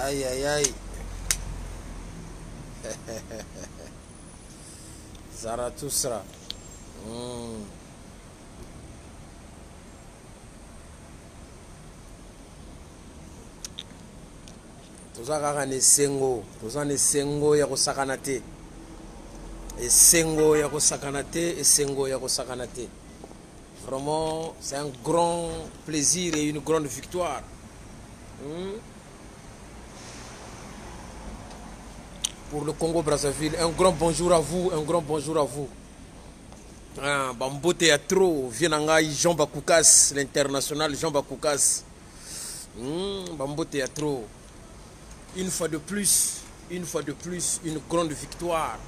Aïe, aïe, aïe. Zarathustra. Toza kaka na esengo, toza na esengo ya kosakana te. Esengo ya kosakana te, esengo ya kosakana te. Vraiment, c'est un grand plaisir et une grande victoire. Pour le Congo-Brazzaville, un grand bonjour à vous, un grand bonjour à vous. Bambote ya trop, Vienangai, Jean Bakoukas, l'international Jean Bakoukas. Bambote ya trop. Une fois de plus, une grande victoire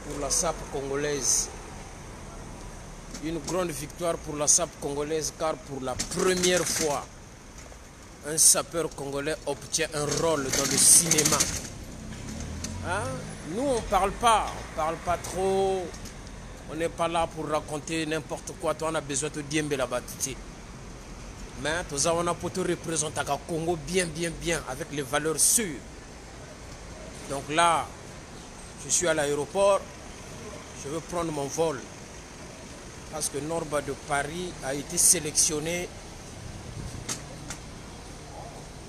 pour la SAP congolaise. Une grande victoire pour la SAP congolaise, car pour la première fois, un sapeur congolais obtient un rôle dans le cinéma. Nous, on parle pas trop. On n'est pas là pour raconter n'importe quoi. Toi, on a besoin de dire la bâtisse. Mais tout ça, on a pour te représenter le Congo bien, avec les valeurs sûres. Donc là, je suis à l'aéroport. Je veux prendre mon vol. Parce que Norba de Paris a été sélectionné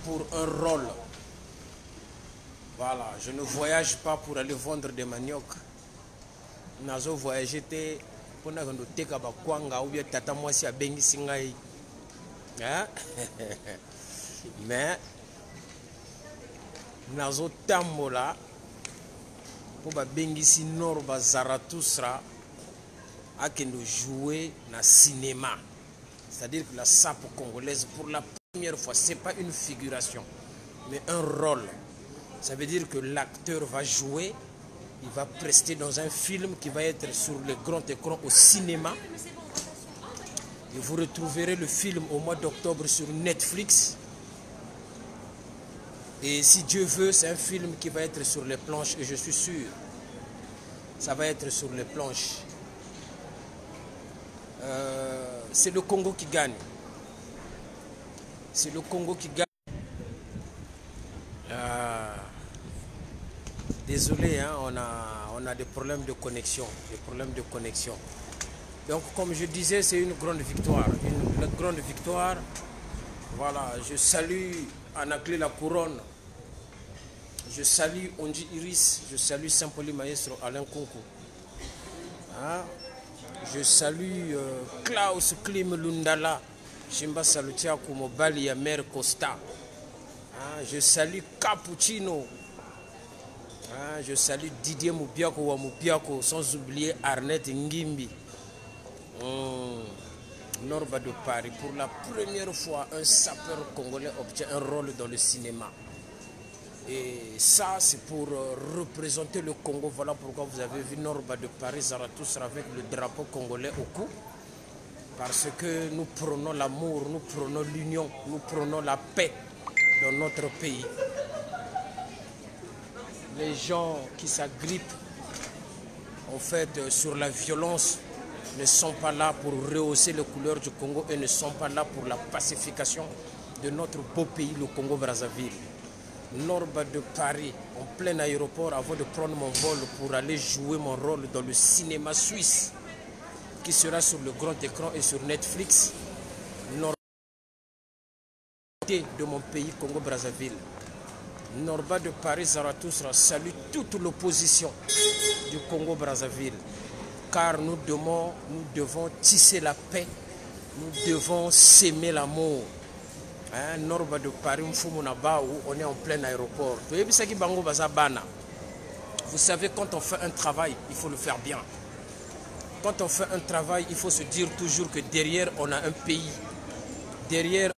pour un rôle. Voilà, je ne voyage pas pour aller vendre des maniocs. Nazo voyager pour na gondo teka ba kwanga ou bien tata mwasi abengisi ngai. Mais nazo tambola pour ba bengisi Norba Zarathustra akendo jouer na cinéma. C'est-à-dire que la SAP congolaise pour la première fois, c'est pas une figuration, mais un rôle. Ça veut dire que l'acteur va jouer, il va prester dans un film qui va être sur le grand écran au cinéma. Et vous retrouverez le film au mois d'octobre sur Netflix. Et si Dieu veut, c'est un film qui va être sur les planches, et je suis sûr, ça va être sur les planches. C'est le Congo qui gagne. C'est le Congo qui gagne. Désolé, hein, on a des problèmes de connexion. Donc, comme je disais, c'est une grande victoire. Une grande victoire. Voilà, je salue Anaclé la Couronne. Je salue Onji Iris. Je salue Saint-Pauli Maestro Alain Konko. Je salue Klaus Klim Lundala. Shimba Salutia Kumobali Amer Costa. Je salue Cappuccino. Je salue Didier Moubiako ou Moubiako, sans oublier Arnett Ngimbi. Norba de Paris. Pour la première fois, un sapeur congolais obtient un rôle dans le cinéma. Et ça, c'est pour représenter le Congo. Voilà pourquoi vous avez vu Norba de Paris, Zarathustra avec le drapeau congolais au cou. Parce que nous prenons l'amour, nous prenons l'union, nous prenons la paix dans notre pays. Les gens qui s'agrippent en fait sur la violence ne sont pas là pour rehausser les couleurs du Congo et ne sont pas là pour la pacification de notre beau pays, le Congo-Brazzaville. Norba de Paris, en plein aéroport, avant de prendre mon vol pour aller jouer mon rôle dans le cinéma suisse qui sera sur le grand écran et sur Netflix. Norba de mon pays, Congo-Brazzaville. Norba de Paris, Zarathustra salue toute l'opposition du Congo-Brazzaville. Car nous devons tisser la paix, nous devons s'aimer l'amour. Norba de Paris, on est en plein aéroport. Vous savez, quand on fait un travail, il faut le faire bien. Quand on fait un travail, il faut se dire toujours que derrière, on a un pays. Derrière,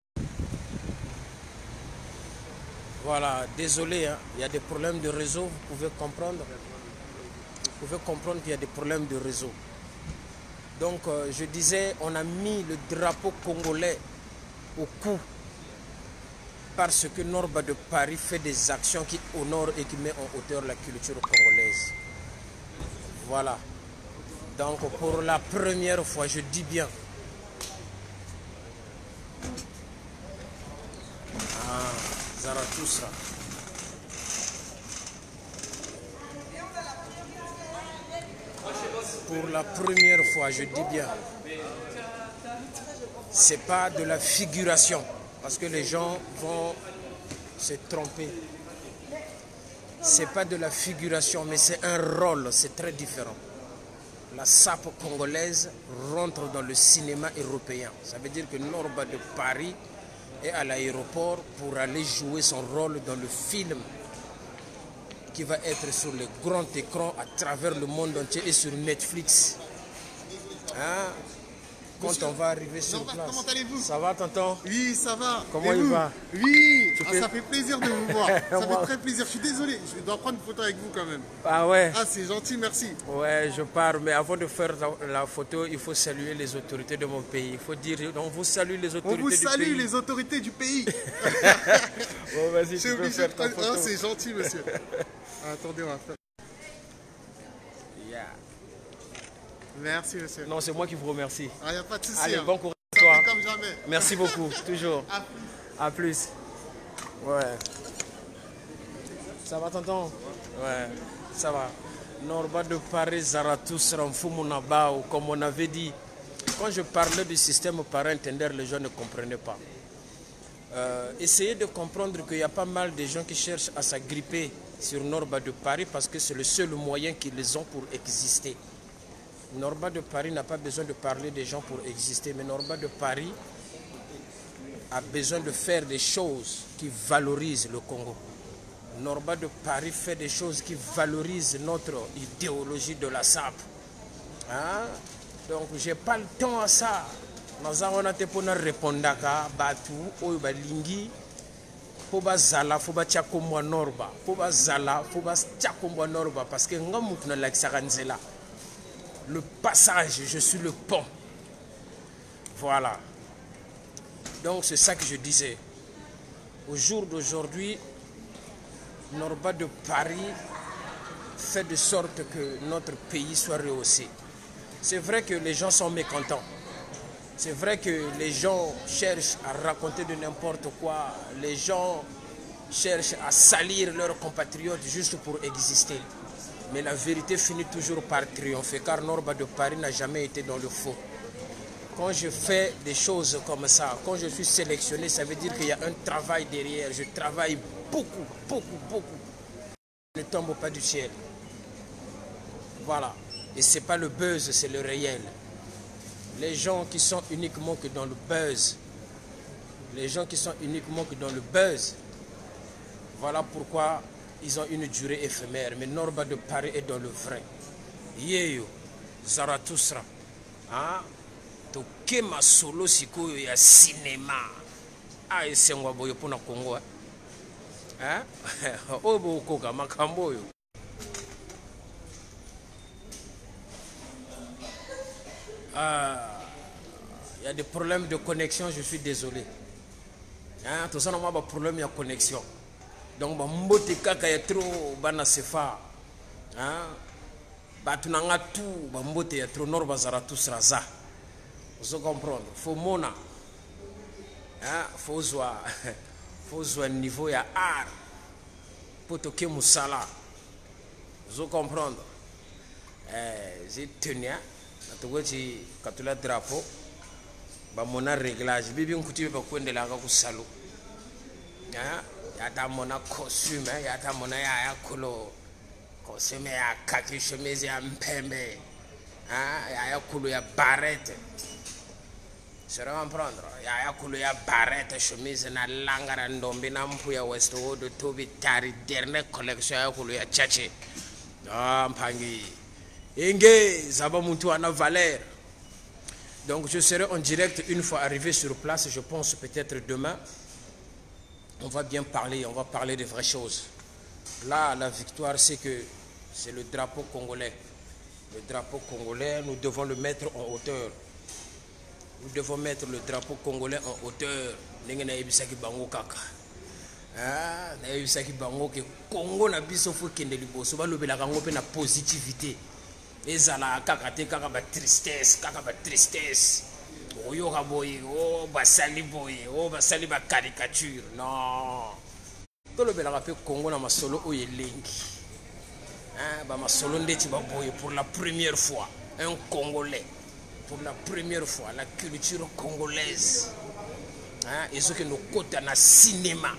voilà, désolé, hein, il y a des problèmes de réseau, vous pouvez comprendre. Vous pouvez comprendre qu'il y a des problèmes de réseau. Donc, je disais, on a mis le drapeau congolais au cou parce que Norba de Paris fait des actions qui honorent et qui mettent en hauteur la culture congolaise. Voilà. Donc, pour la première fois, je dis bien, Zarathustra. Pour la première fois, je dis bien, c'est pas de la figuration, parce que les gens vont se tromper. C'est pas de la figuration, mais c'est un rôle, c'est très différent. La sape congolaise rentre dans le cinéma européen. Ça veut dire que Norba de Paris est à l'aéroport pour aller jouer son rôle dans le film qui va être sur le grand écran à travers le monde entier et sur Netflix. Hein? Quand Monsieur, on va arriver sur place. Comment allez-vous? Ça va, tonton? Oui, ça va. Comment il va? Oui, ça fait plaisir de vous voir. Ça fait très plaisir. Je suis désolé, je dois prendre une photo avec vous quand même. Ah ouais? Ah, c'est gentil, merci. Ouais, je pars, mais avant de faire la photo, il faut saluer les autorités de mon pays. Il faut dire, on vous salue les autorités du pays. On vous salue les autorités du pays. Bon, vas-y, tu peux faire ta photo. Ah, c'est gentil, monsieur. Attendez, on va faire. Yeah. Merci, monsieur. Non, c'est moi qui vous remercie. Ah, il n'y a pas de souci. Allez, bon courage à toi. Comme jamais. Merci beaucoup, toujours. À plus. Ouais. Ça va, tonton? Ouais, ça va. Norba de Paris, Zarathustra, Mfumunabao, comme on avait dit. Quand je parlais du système parentender, les gens ne comprenaient pas. Essayez de comprendre qu'il y a pas mal de gens qui cherchent à s'agripper sur Norba de Paris parce que c'est le seul moyen qu'ils ont pour exister. Norba de Paris n'a pas besoin de parler des gens pour exister, mais Norba de Paris a besoin de faire des choses qui valorisent le Congo. Norba de Paris fait des choses qui valorisent notre idéologie de la SAP. Hein? Donc, je n'ai pas le temps à ça. Nous avons répondre à Batu, Oyoba Lingi, Foba Zala, Foba Tchakomwa Norba, Foba Zala, Foba Tchakomwa Norba, parce que nous avons le passage, je suis le pont. Voilà. Donc c'est ça que je disais. Au jour d'aujourd'hui, Norba de Paris fait de sorte que notre pays soit rehaussé. C'est vrai que les gens sont mécontents. C'est vrai que les gens cherchent à raconter de n'importe quoi. Les gens cherchent à salir leurs compatriotes juste pour exister. Mais la vérité finit toujours par triompher, car Norba de Paris n'a jamais été dans le faux. Quand je fais des choses comme ça, quand je suis sélectionné, ça veut dire qu'il y a un travail derrière. Je travaille beaucoup, beaucoup, beaucoup. Je ne tombe pas du ciel. Voilà. Et ce n'est pas le buzz, c'est le réel. Les gens qui sont uniquement que dans le buzz, voilà pourquoi ils ont une durée éphémère. Mais Norba de Paris est dans le vrai. Yeyo, Zarathustra. Hein? Tokema solo sikoyo ya cinéma. Ah, et c'est moi boyo pour na Congo. Hein? Obo koka makamboyo. Il y a des problèmes de connexion, je suis désolé. Hein? Tout ça, on a des problèmes de connexion. Donc, mbote kaka ya trop bana sefa. Hein? Batunanga tout, mbote ya trop Norba Zarathustra za. Vous comprenez? Faut mona. Hein? Faut un niveau ya art. Pour toquer musala. Vous comprenez? J'ai tenu. Quand tu as drapeau, mon réglage, bibi nkuti ba kwende la ka kusalo. Ya ta mona costume, ya ta mona ya kulo costume ya kaki chemise ya mpembe. Ya kulo ya barrette. Je vais comprendre. Ya kulo ya barrette chemise na langara ndombi na mpu ya Westwood Tobi Tari dernière collection ya kulo ya chache. Mpangi. Enge, Zaba Muntu ana valeur. Donc je serai en direct une fois arrivé sur place, je pense peut-être demain. On va bien parler, on va parler de vraies choses. Là, la victoire, c'est que c'est le drapeau congolais. Le drapeau congolais, nous devons le mettre en hauteur. Nous devons mettre le drapeau congolais en hauteur. Nenga na ebisaki bango kaka. Na ebisaki bango ke Congo na biso fo kende liboso ba lobela kango pe na positivité. Ezala kaka te kaka ba tristesse. Oyo kaboyi, oh basali boye, oh basali ba caricature. Non. To lobela ka pe Congo na masolo oyelengi. Ba masolo ndeti ba boye pour la première fois. un Congolais. Pour la première fois, la culture congolaise. Hein? Et ce que nous côtes dans le cinéma.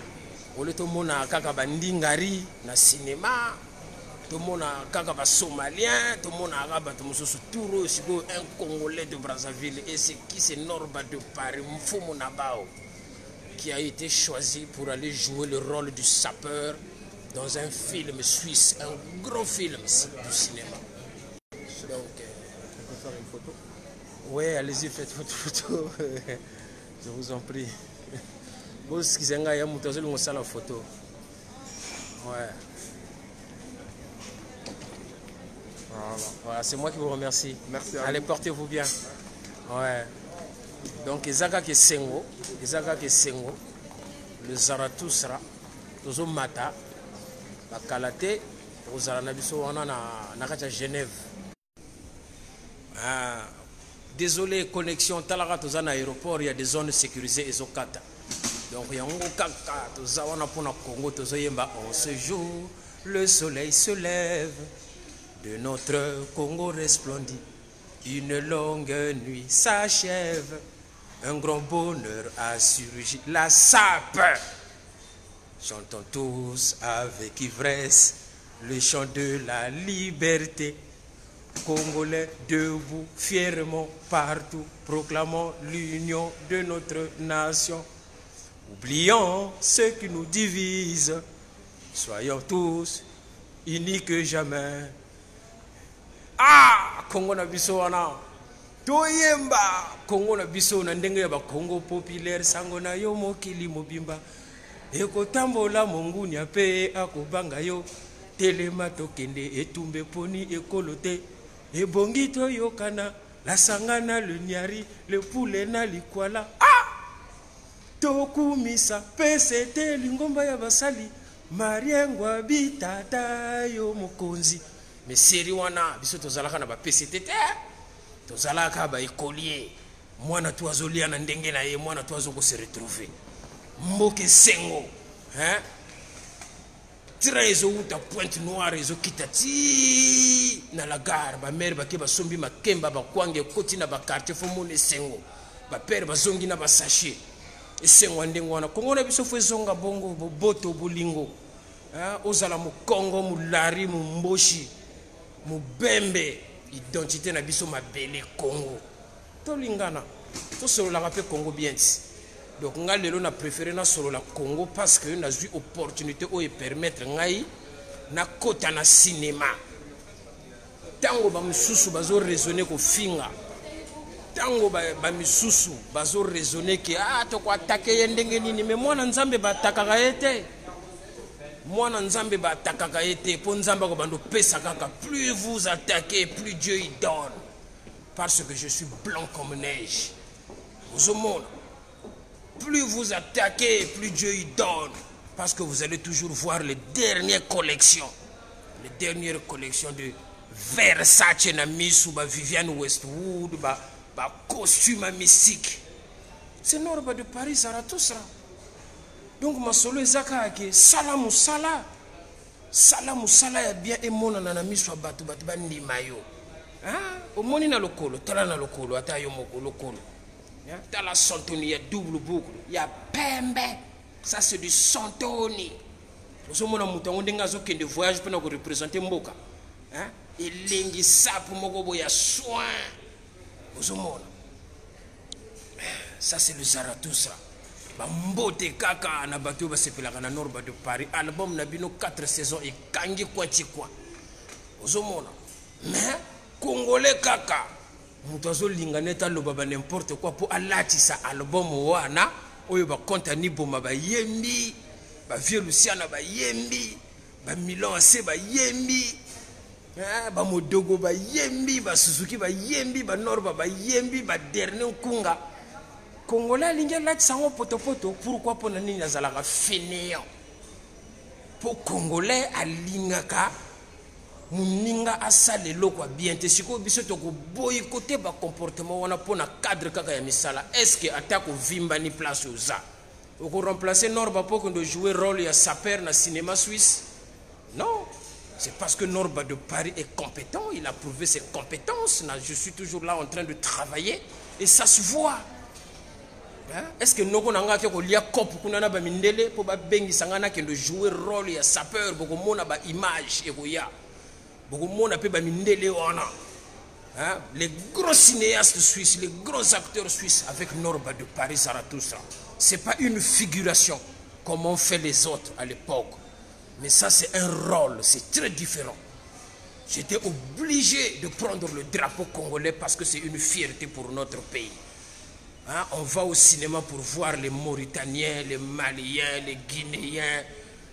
Au lieu de tout le monde a ndingari dans le cinéma. Tout le monde a somalien. Tout le monde a un Congolais de Brazzaville. Et c'est qui? C'est Norba de Paris, Mfumu Nabao, qui a été choisi pour aller jouer le rôle du sapeur dans un film suisse, un gros film du cinéma. Donc, on peut faire une photo? Oui, allez-y, faites votre photo. Je vous en prie. Vous, la photo. Ouais. Voilà, c'est moi qui vous remercie. Merci à allez, vous. portez-vous bien. Ouais. Donc, Ezaka ke Sengo, le Zarathustra, Tozo Mata, la Kalate, Ozara Nabiso wana na Genève. Ah, désolé, connexion Talara Tozana aéroport, il y a des zones sécurisées et Zokata. Donc il y a un Kaka, Tozawana Pona Congo, Tozoyemba. En ce jour, le soleil se lève, de notre Congo resplendit. Une longue nuit s'achève, un grand bonheur a surgi. La sape, chantons tous avec ivresse le chant de la liberté. Congolais debout, fièrement partout, proclamons l'union de notre nation. Oublions ce qui nous divise, soyons tous unis que jamais. Ah, Congo na biso wana toyemba Congo na biso na ndenge ya ba Congo populaire sango na yo mokili mobimba ekotambola monguni ape akobanga yo telema tokende etumbe poni ekolote ebongi toyokana la sangana le nyari le poulet na likwala tokumisa pesete lingomba ya basali mariengwa bitata yo mokonzi. Mais série wana biso tozalaka na ba PCT tozalaka ba écolier mwana tu azolia na ndenge na ye mwana tu azoko se retrouver mboke sengo hein tira ezo uta Pointe Noire ezo kitati na la gare ba mère ba ke ba sombi makemba ba kwange koti na ba quartier fo mone sengo ba père ba zongi na ba sachet esengo ndengo wana Kongo na biso fo zonga bongo boto bolingo hein ozala mu Congo mu lari mu mboshi Mubembe, identité na biso mabele Congo. Tolingana. To solo la rappel Congo bien. Donc nga lelo na préféré na solo la Congo parce que na eu opportunité o e permettre ngai na kota na cinéma. Tango ba misusu bazo raisonner ko finga. Tango ba misusu bazo raisonner que to ko attaquer yendenge nini mais moi na nzambe ba attaquer ete. Moi, Nzambe ba attaquer été pour Nzamba ko bando pesa kaka. Plus vous attaquez, plus Dieu y donne. Parce que je suis blanc comme neige. Vous au monde. Plus vous attaquez, plus Dieu y donne. Parce que vous allez toujours voir les dernières collections. Les dernières collections de Versace na Miss ou Vivienne Westwood, ba costume mystique. C'est Norba de Paris, Zarathustra. Donc ma solo ezaka ke salamu sala ya bien emona na miso batu bandi mayo hein omoni na lokolo tala na lokolo ata yo moko lokolo hein tala santoni ya double boucle ya pembe ça c'est du santoni ozomona mutu ngo ndenga zo kende voyage pena ko représenter mboka hein elengi sapu moko boya soin ozomona ça c'est le Zarathustra. Mbote kaka na bato basepelaka na Norba de Paris album na bino 4 saisons et kangi kwa tikwa ozomona mais congolais kaka muto azolinga neta loba ba n'importe quoi pour alatisa album wana oyo ba kontani boma ba yembi ba vieux Luciana ba yembi ba Milan ase ba yembi ba Modogo ba yembi ba Suzuki ba yembi ba Norba ba yembi ba dernier kunga Congolais linga lati sango potopoto pourquoi pour nani nazalaka fainéant pour Congolais alingaka muninga asale loko bien te siko biso to ko boycotter ba comportement wana pona cadre kaka ya misala est-ce que atako vimba ni place oza o ko remplacer Norba pour que de jouer rôle ya sapeur na cinéma suisse non C'est parce que Norba de Paris est compétent, il a prouvé ses compétences. Je suis toujours là en train de travailler et ça se voit. Hein? Est-ce que nous avons un cop pour nous mindele pour bengi sangana que de jouer rôle ya sapeur beaucoup mona ba image et goya beaucoup mona pe ba mindele wana. Hein? Les gros cinéastes suisses, les gros acteurs suisses avec Norba de Paris Zarathustra. C'est pas une figuration comme ont fait les autres à l'époque. Mais ça c'est un rôle, c'est très différent. J'étais obligé de prendre le drapeau congolais parce que c'est une fierté pour notre pays. Hein? On va au cinéma pour voir les Mauritaniens, les Maliens, les Guinéens.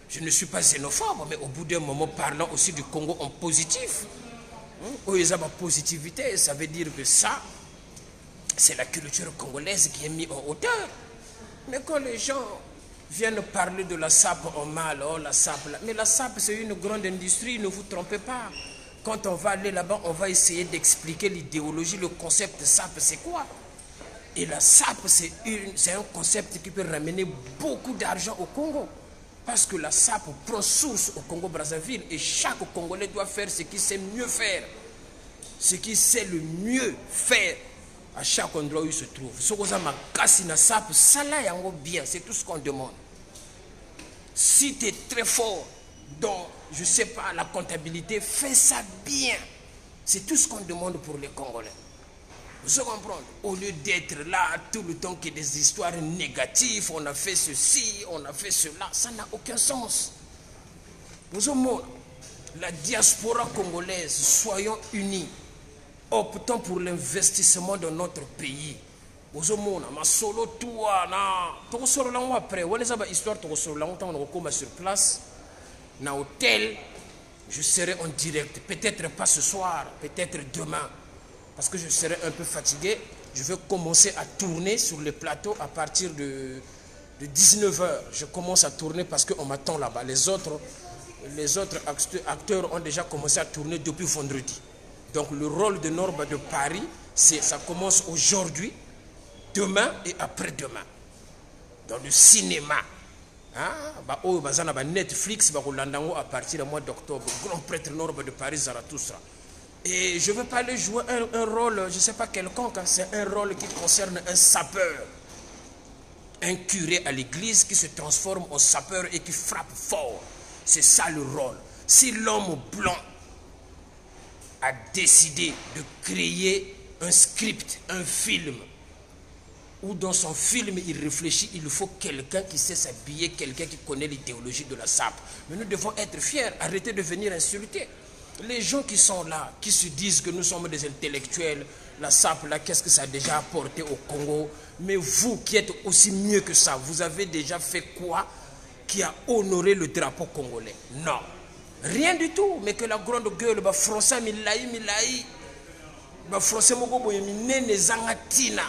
Je ne suis pas xénophobe, mais au bout d'un moment, parlant aussi du Congo en positif. Où ils ont la positivité, ça veut dire que ça, c'est la culture congolaise qui est mise en hauteur. Mais quand les gens viennent parler de la SAP en mal, oh la SAP, là. Mais la SAP c'est une grande industrie, ne vous trompez pas. Quand on va aller là-bas, on va essayer d'expliquer l'idéologie, le concept de SAP c'est quoi. Et la SAP c'est un concept qui peut ramener beaucoup d'argent au Congo. Parce que la SAP prend source au Congo-Brazzaville et chaque Congolais doit faire ce qu'il sait mieux faire. Ce qu'il sait le mieux faire à chaque endroit où il se trouve. Ce qu'on a SAP, ça là est bien, c'est tout ce qu'on demande. Si tu es très fort dans, je ne sais pas, la comptabilité, fais ça bien. C'est tout ce qu'on demande pour les Congolais. Vous comprenez? Au lieu d'être là tout le temps qu'il y a des histoires négatives, on a fait ceci, on a fait cela, ça n'a aucun sens. Vous comprenez? La diaspora congolaise, soyons unis, optons pour l'investissement dans notre pays. Vous comprenez? Ma solo toi, na, tu solo là après, on les a histoire, tu solo là, on sur place, na hôtel, je serai en direct, peut-être pas ce soir, peut-être demain. Parce que je serai un peu fatigué, je vais commencer à tourner sur le plateau à partir de 19h. Je commence à tourner parce qu'on m'attend là-bas. Les autres acteurs ont déjà commencé à tourner depuis vendredi. Donc le rôle de Norba de Paris, ça commence aujourd'hui, demain et après-demain. Dans le cinéma. Netflix, à partir du mois d'octobre. Grand prêtre Norba de Paris, Zarathustra. Et je ne veux pas aller jouer un rôle, je ne sais pas quelconque, hein, c'est un rôle qui concerne un sapeur. Un curé à l'église qui se transforme en sapeur et qui frappe fort. C'est ça le rôle. Si l'homme blanc a décidé de créer un script, un film, où dans son film il réfléchit, il faut quelqu'un qui sait s'habiller, quelqu'un qui connaît l'idéologie de la SAP. Mais nous devons être fiers, arrêter de venir insulter. Les gens qui sont là, qui se disent que nous sommes des intellectuels, la SAP, là, qu'est-ce que ça a déjà apporté au Congo? Mais vous qui êtes aussi mieux que ça, vous avez déjà fait quoi qui a honoré le drapeau congolais? Non. Rien du tout, mais que la grande gueule, bah, français, milaï, bah, français, zangatina.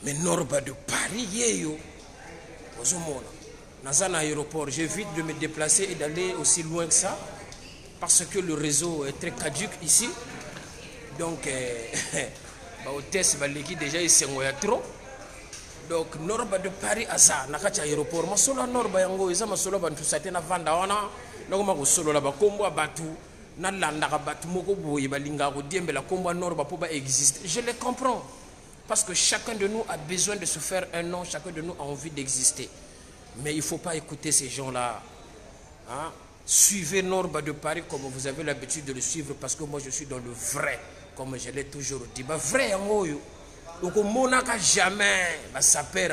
Mais Norba de Paris, yeyo. Dans un aéroport, j'évite de me déplacer et d'aller aussi loin que ça parce que le réseau est très caduc ici. Donc, hôtesse déjà il s'est trop. Donc, Norba de Paris à ça, dans aéroport, ma solo Norba yango, isa ma solo bantu satena vanda wana, nakoma ko solo la ba kombo batu, na landa ka batu moko boye balinga ko diembe la kombo Norba pour ba exister. Je les comprends parce que chacun de nous a besoin de se faire un nom, chacun de nous a envie d'exister. Mais il ne faut pas écouter ces gens-là. Hein? Suivez Norba de Paris comme vous avez l'habitude de le suivre parce que moi je suis dans le vrai, comme je l'ai toujours dit. Bah, vrai, donc on n'a jamais saper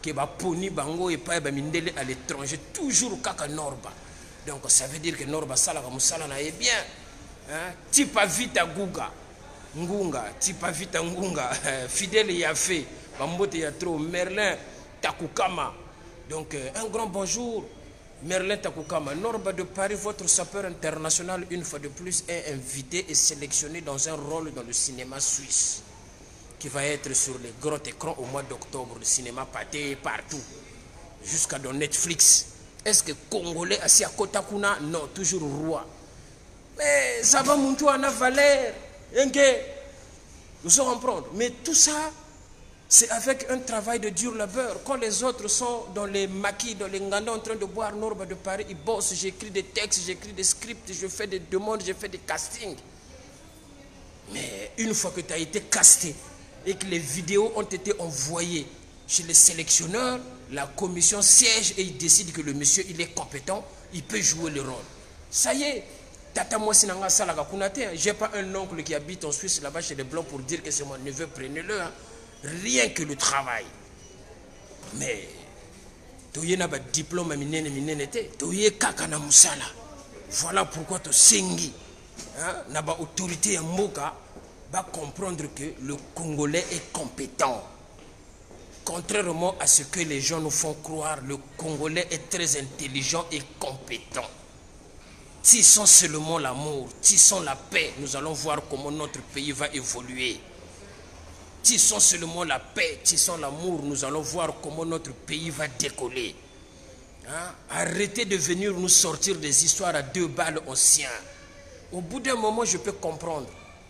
qui va poni bango et pas mindele à l'étranger, toujours kaka Norba. Donc ça veut dire que Norba sala comme sala na est bien. Hein? Tipa vita guga, ngunga, tipa vita ngunga, fidèle y a fait, bambote y a trop, Merlin, Takukama. Donc, un grand bonjour, Merlin Takukama. Norba de Paris, votre sapeur international, une fois de plus, est invité et sélectionné dans un rôle dans le cinéma suisse, qui va être sur les grands écrans au mois d'octobre. Le cinéma pâté partout, jusqu'à dans Netflix. Est-ce que Congolais assis à Kotakuna? Non, toujours roi. Mais ça va monter en valeur. Vous allez comprendre. Mais tout ça, C'est avec un travail de dur labeur. Quand les autres sont dans les maquis, dans les nganda en train de boire Norba de Paris, ils bossent, j'écris des textes, j'écris des scripts, je fais des demandes, je fais des castings. Mais une fois que tu as été casté et que les vidéos ont été envoyées chez les sélectionneurs, la commission siège et il décide que le monsieur il est compétent, il peut jouer le rôle. Ça y est, Tata Mouassinanga Salaga Kunate, j'ai pas un oncle qui habite en Suisse là-bas chez les Blancs pour dire que c'est mon neveu, prenez-le. Hein. Rien que le travail. Mais, tu as un diplôme à minene, tu as kakana musala. Voilà pourquoi tu sengi. Hein, autorité en Moka va comprendre que le Congolais est compétent. Contrairement à ce que les gens nous font croire, le Congolais est très intelligent et compétent. Tissons seulement l'amour, tissons la paix, nous allons voir comment notre pays va évoluer. Tissons seulement la paix, tissons l'amour, nous allons voir comment notre pays va décoller. Hein? Arrêtez de venir nous sortir des histoires à 2 balles anciens. Au bout d'un moment, je peux comprendre.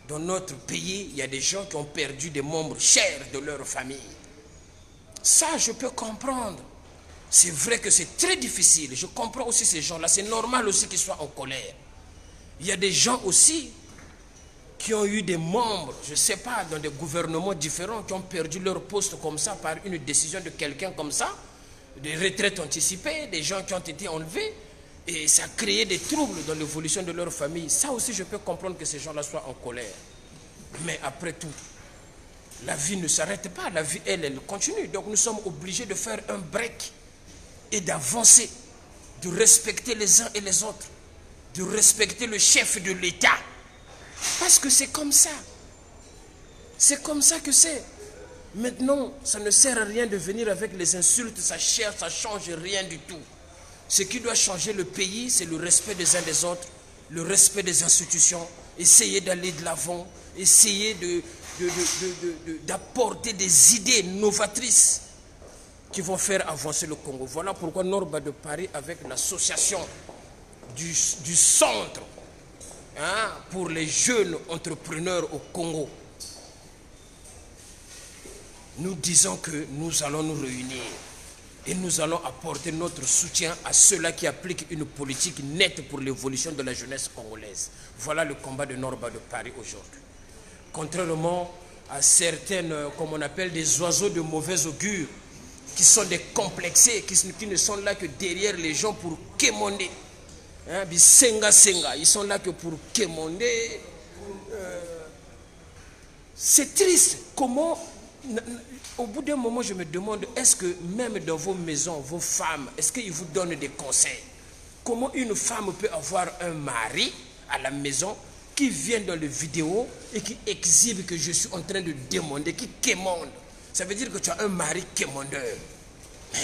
Dans notre pays, il y a des gens qui ont perdu des membres chers de leur famille. Ça, je peux comprendre. C'est vrai que c'est très difficile. Je comprends aussi ces gens-là. C'est normal aussi qu'ils soient en colère. Il y a des gens aussi qui ont eu des membres, je ne sais pas, dans des gouvernements différents, qui ont perdu leur poste comme ça par une décision de quelqu'un comme ça, des retraites anticipées, des gens qui ont été enlevés, et ça a créé des troubles dans l'évolution de leur famille. Ça aussi, je peux comprendre que ces gens-là soient en colère. Mais après tout, la vie ne s'arrête pas, la vie, elle continue. Donc nous sommes obligés de faire un break et d'avancer, de respecter les uns et les autres, de respecter le chef de l'État. Parce que c'est comme ça. C'est comme ça que c'est. Maintenant, ça ne sert à rien de venir avec les insultes, ça change rien du tout. Ce qui doit changer le pays, c'est le respect des uns des autres, le respect des institutions, essayer d'aller de l'avant, essayer d'apporter des idées novatrices qui vont faire avancer le Congo. Voilà pourquoi Norba de Paris, avec l'association du centre, hein, pour les jeunes entrepreneurs au Congo, nous disons que nous allons nous réunir et nous allons apporter notre soutien à ceux-là qui appliquent une politique nette pour l'évolution de la jeunesse congolaise. Voilà le combat de Norba de Paris aujourd'hui. Contrairement à certaines, comme on appelle, des oiseaux de mauvais augure, qui sont des complexés, qui ne sont là que derrière les gens pour quémander. Hein, ils sont là que pour quémander. C'est triste. Comment, au bout d'un moment, je me demande, est-ce que même dans vos maisons, vos femmes, est-ce qu'ils vous donnent des conseils? Comment une femme peut avoir un mari à la maison qui vient dans les vidéos et qui exhibe que je suis en train de demander, qui quémande? Ça veut dire que tu as un mari quémandeur. Mais,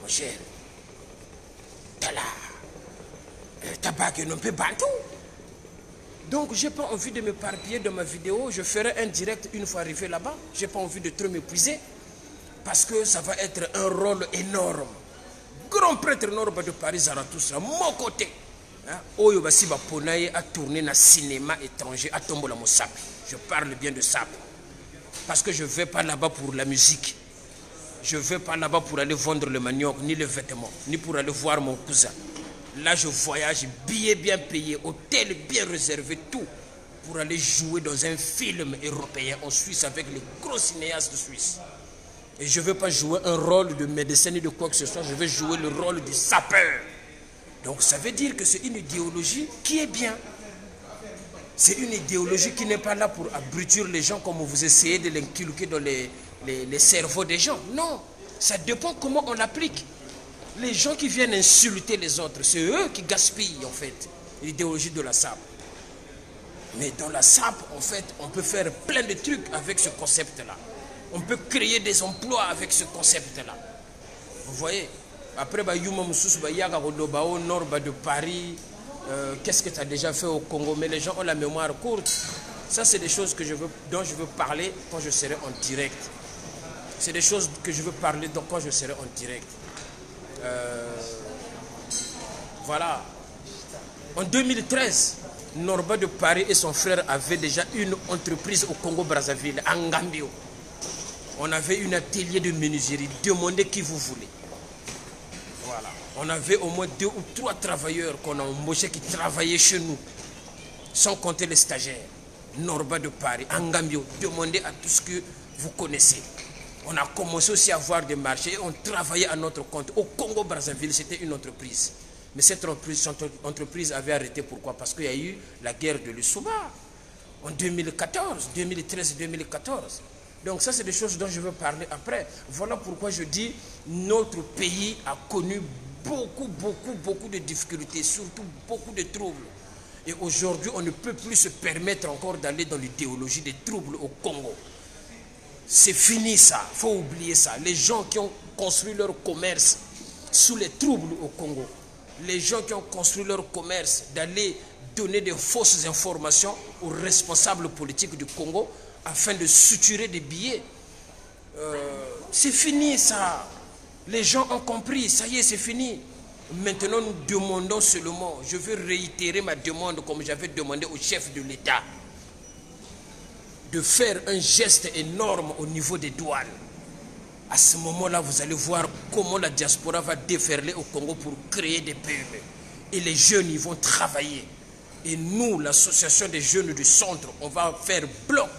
mon cher, t'as pas que non peut bantou. Donc, je n'ai pas envie de m'éparpiller dans ma vidéo. Je ferai un direct une fois arrivé là-bas. Je n'ai pas envie de trop m'épuiser. Parce que ça va être un rôle énorme. Grand prêtre Norba de Paris, Zarathustra, mon côté. Oyo Basiba Ponaye a tourné dans le cinéma étranger à Tombola Mosap. Je parle bien de ça. Parce que je ne vais pas là-bas pour la musique. Je ne vais pas là-bas pour aller vendre le manioc, ni les vêtements, ni pour aller voir mon cousin. Là, je voyage, billets bien payés, hôtel bien réservé, tout, pour aller jouer dans un film européen en Suisse avec les gros cinéastes de Suisse. Et je ne veux pas jouer un rôle de médecin ni de quoi que ce soit, je veux jouer le rôle du sapeur. Donc ça veut dire que c'est une idéologie qui est bien. C'est une idéologie qui n'est pas là pour abrutir les gens comme vous essayez de l'inculquer dans les cerveaux des gens. Non, ça dépend comment on l'applique. Les gens qui viennent insulter les autres, c'est eux qui gaspillent en fait l'idéologie de la SAP. Mais dans la SAP, en fait, on peut faire plein de trucs avec ce concept-là. On peut créer des emplois avec ce concept-là. Vous voyez? Après, Yuma Moussous, Yaga Rodobao, Norba de Paris, qu'est-ce que tu as déjà fait au Congo? Mais les gens ont la mémoire courte. Ça, c'est des choses dont je veux parler quand je serai en direct. C'est des choses que je veux parler quand je serai en direct. Voilà. En 2013, Norba de Paris et son frère avaient déjà une entreprise au Congo-Brazzaville, à Ngambio. On avait un atelier de menuiserie. Demandez qui vous voulez. Voilà. On avait au moins 2 ou 3 travailleurs qu'on a embauchés qui travaillaient chez nous. Sans compter les stagiaires. Norba de Paris, Angambio. Demandez à tout ce que vous connaissez. On a commencé aussi à avoir des marchés. On travaillait à notre compte. Au Congo-Brazzaville, c'était une entreprise. Mais cette entreprise avait arrêté. Pourquoi? Parce qu'il y a eu la guerre de l'Usuba en 2014, 2013-2014. Donc ça, c'est des choses dont je veux parler après. Voilà pourquoi je dis notre pays a connu beaucoup de difficultés, surtout beaucoup de troubles. Et aujourd'hui, on ne peut plus se permettre encore d'aller dans l'idéologie des troubles au Congo. C'est fini ça, il faut oublier ça. Les gens qui ont construit leur commerce sous les troubles au Congo, les gens qui ont construit leur commerce d'aller donner de fausses informations aux responsables politiques du Congo afin de suturer des billets. C'est fini ça. Les gens ont compris, ça y est, c'est fini. Maintenant, nous demandons seulement, je veux réitérer ma demande comme j'avais demandé au chef de l'État, de faire un geste énorme au niveau des douanes. À ce moment-là, vous allez voir comment la diaspora va déferler au Congo pour créer des PME. Et les jeunes, ils vont travailler. Et nous, l'association des jeunes du centre, on va faire bloc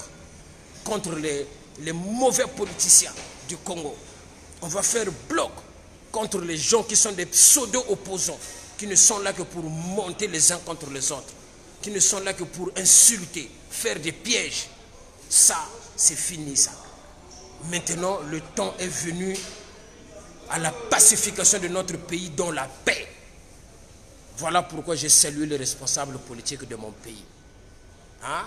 contre les mauvais politiciens du Congo. On va faire bloc contre les gens qui sont des pseudo-opposants, qui ne sont là que pour monter les uns contre les autres, qui ne sont là que pour insulter, faire des pièges. Ça, c'est fini ça. Maintenant, le temps est venu à la pacification de notre pays dans la paix. Voilà pourquoi j'ai salué les responsables politiques de mon pays. Hein?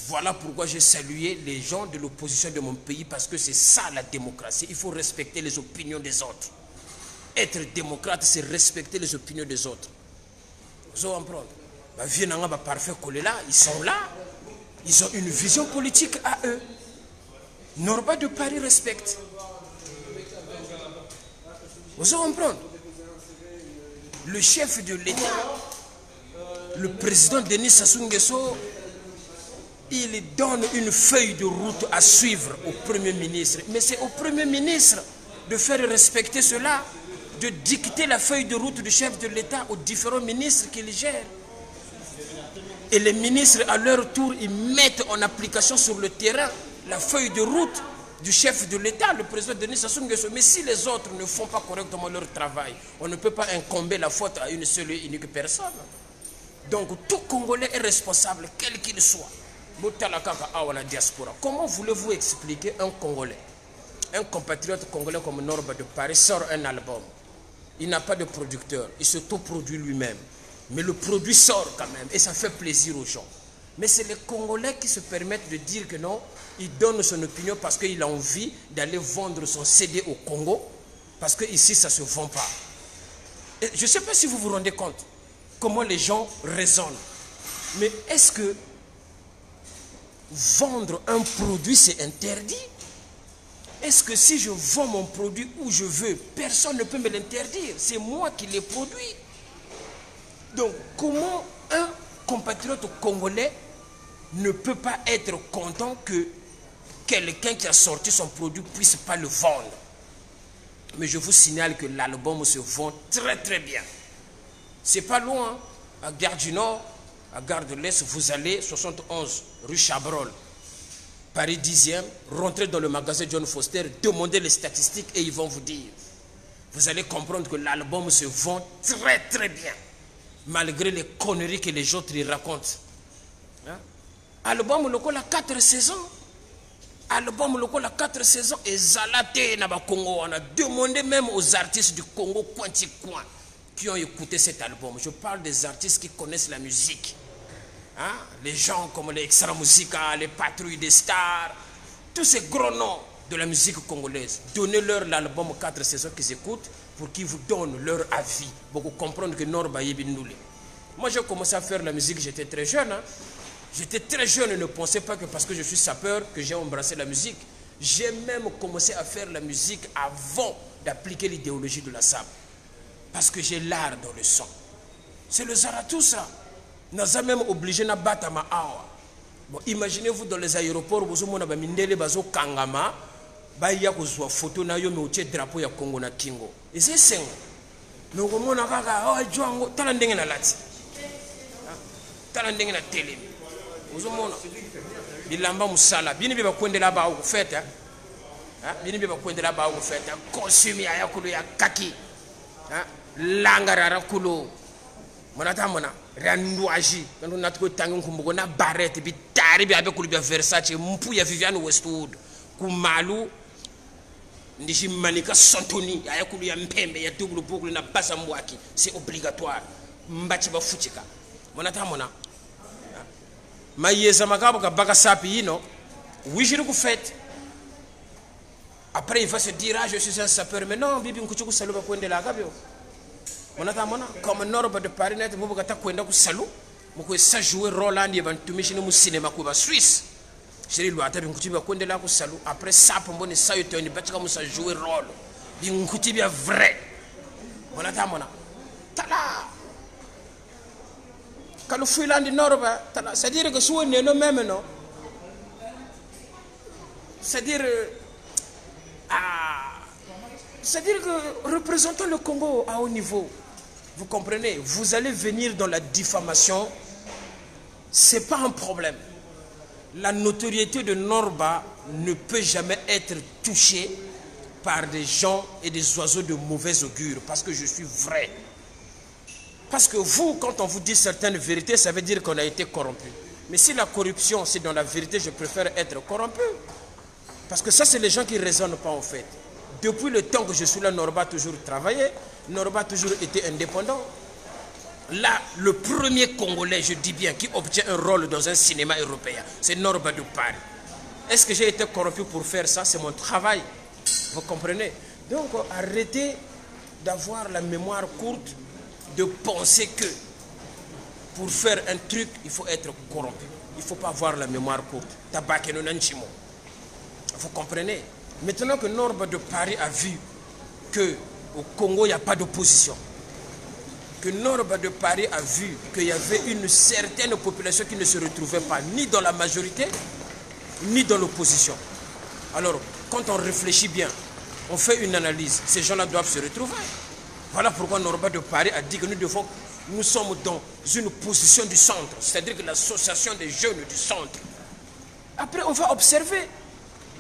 Voilà pourquoi j'ai salué les gens de l'opposition de mon pays, parce que c'est ça la démocratie. Il faut respecter les opinions des autres. Être démocrate, c'est respecter les opinions des autres. Vous allez comprendre. Parfait, ils sont là. Ils ont une vision politique à eux. Norba de Paris respecte. Vous allez comprendre. Le chef de l'État, le président Denis Sassou Nguesso, il donne une feuille de route à suivre au Premier ministre. Mais c'est au Premier ministre de faire respecter cela, de dicter la feuille de route du chef de l'État aux différents ministres qu'il gère. Et les ministres, à leur tour, ils mettent en application sur le terrain la feuille de route du chef de l'État, le président Denis Sassou Nguesso. Mais si les autres ne font pas correctement leur travail, on ne peut pas incomber la faute à une seule et unique personne. Donc tout Congolais est responsable, quel qu'il soit. Comment voulez-vous expliquer un Congolais, un compatriote congolais comme Norba de Paris sort un album, il n'a pas de producteur, il s'autoproduit lui-même, mais le produit sort quand même et ça fait plaisir aux gens. Mais c'est les Congolais qui se permettent de dire que non, il donne son opinion parce qu'il a envie d'aller vendre son CD au Congo, parce qu'ici ça ne se vend pas. Et je ne sais pas si vous vous rendez compte comment les gens raisonnent, mais est-ce que vendre un produit c'est interdit? Est-ce que si je vends mon produit où je veux, personne ne peut me l'interdire? C'est moi qui l'ai produit. Donc comment un compatriote congolais ne peut pas être content que quelqu'un qui a sorti son produit ne puisse pas le vendre? Mais je vous signale que l'album se vend très bien. C'est pas loin, à Gare du Nord, à Gare de l'Est, vous allez 71 rue Chabrol, Paris 10e, rentrez dans le magasin John Foster, demandez les statistiques et ils vont vous dire. Vous allez comprendre que l'album se vend très bien, malgré les conneries que les autres y racontent. Hein? Album local a 4 saisons. Album local a 4 saisons et Zalate Naba Congo. On a demandé même aux artistes du Congo coin qui ont écouté cet album. Je parle des artistes qui connaissent la musique. Hein? Les gens comme les Extra Musica, les Patrouilles des Stars, tous ces gros noms de la musique congolaise. Donnez-leur l'album 4 saisons qu'ils écoutent pour qu'ils vous donnent leur avis. Pour comprendre que Norba Yebindoulé. Moi j'ai commencé à faire la musique, j'étais très jeune. Hein? J'étais très jeune et ne pensais pas que parce que je suis sapeur que j'ai embrassé la musique. J'ai même commencé à faire la musique avant d'appliquer l'idéologie de la SAP. Parce que j'ai l'art dans le sang. C'est le Zarathustra. Nous a même obligé à battre ma awa. Bon, imaginez-vous dans les aéroports, vous avez Mindele Bazo Kangama, baya kozwa photo na yo me otie drapeau ya Congo na kingo ese sengo me okomona kaka oh jwango tala ndenge na lati tala ndenge na télé ozomona bilamba musala bini biba kwendela ba ku feta bini biba kwendela ba ku feta costume ya kulu ya kaki langara kulu mona tamona randuaji quand natko tangu kumbuko na barrette bitari bi abe kulu bi Versace mpu ya Vivienne Westwood kumalu ndishi manika Santoni ya kulu ya mpembe ya double boucle na basa mbwaki c'est obligatoire mbachi bafuchika mona tamona mayeza makabo ka baka sapi ino wishiri ku fête après il va se dire ah je suis un sapeur mais non bibi nkuchuku salu ba kwendela kabyo mona comme Norba de Paris net bubu kata kwenda ku salu muko sa jouer Roland ya bantumishi mu cinéma ku ba Suisse chéri lo ata binkuchi ba kwendela ku salu après ça pombo ni sa yoto ni batika mu sa jouer rôle binkuchi bia vrai mona tala quand le Fuilandi Norba, c'est-à-dire que si on est même non, c'est-à-dire que représentons le Congo à haut niveau, vous comprenez, vous allez venir dans la diffamation, c'est pas un problème. La notoriété de Norba ne peut jamais être touchée par des gens et des oiseaux de mauvais augure, parce que je suis vrai. Parce que vous, quand on vous dit certaines vérités, ça veut dire qu'on a été corrompu. Mais si la corruption, c'est dans la vérité, je préfère être corrompu. Parce que ça, c'est les gens qui ne raisonnent pas en fait. Depuis le temps que je suis là, Norba a toujours travaillé. Norba a toujours été indépendant. Là, le premier Congolais, je dis bien, qui obtient un rôle dans un cinéma européen, c'est Norba de Paris. Est-ce que j'ai été corrompu pour faire ça? C'est mon travail. Vous comprenez? Donc, arrêtez d'avoir la mémoire courte, de penser que pour faire un truc, il faut être corrompu. Il ne faut pas avoir la mémoire courte. Vous comprenez? Maintenant que Norba de Paris a vu qu'au Congo, il n'y a pas d'opposition, que Norba de Paris a vu qu'il y avait une certaine population qui ne se retrouvait pas ni dans la majorité, ni dans l'opposition. Alors, quand on réfléchit bien, on fait une analyse, ces gens-là doivent se retrouver. Voilà pourquoi Norba de Paris a dit que nous sommes dans une position du centre, c'est-à-dire que l'association des jeunes du centre. Après, on va observer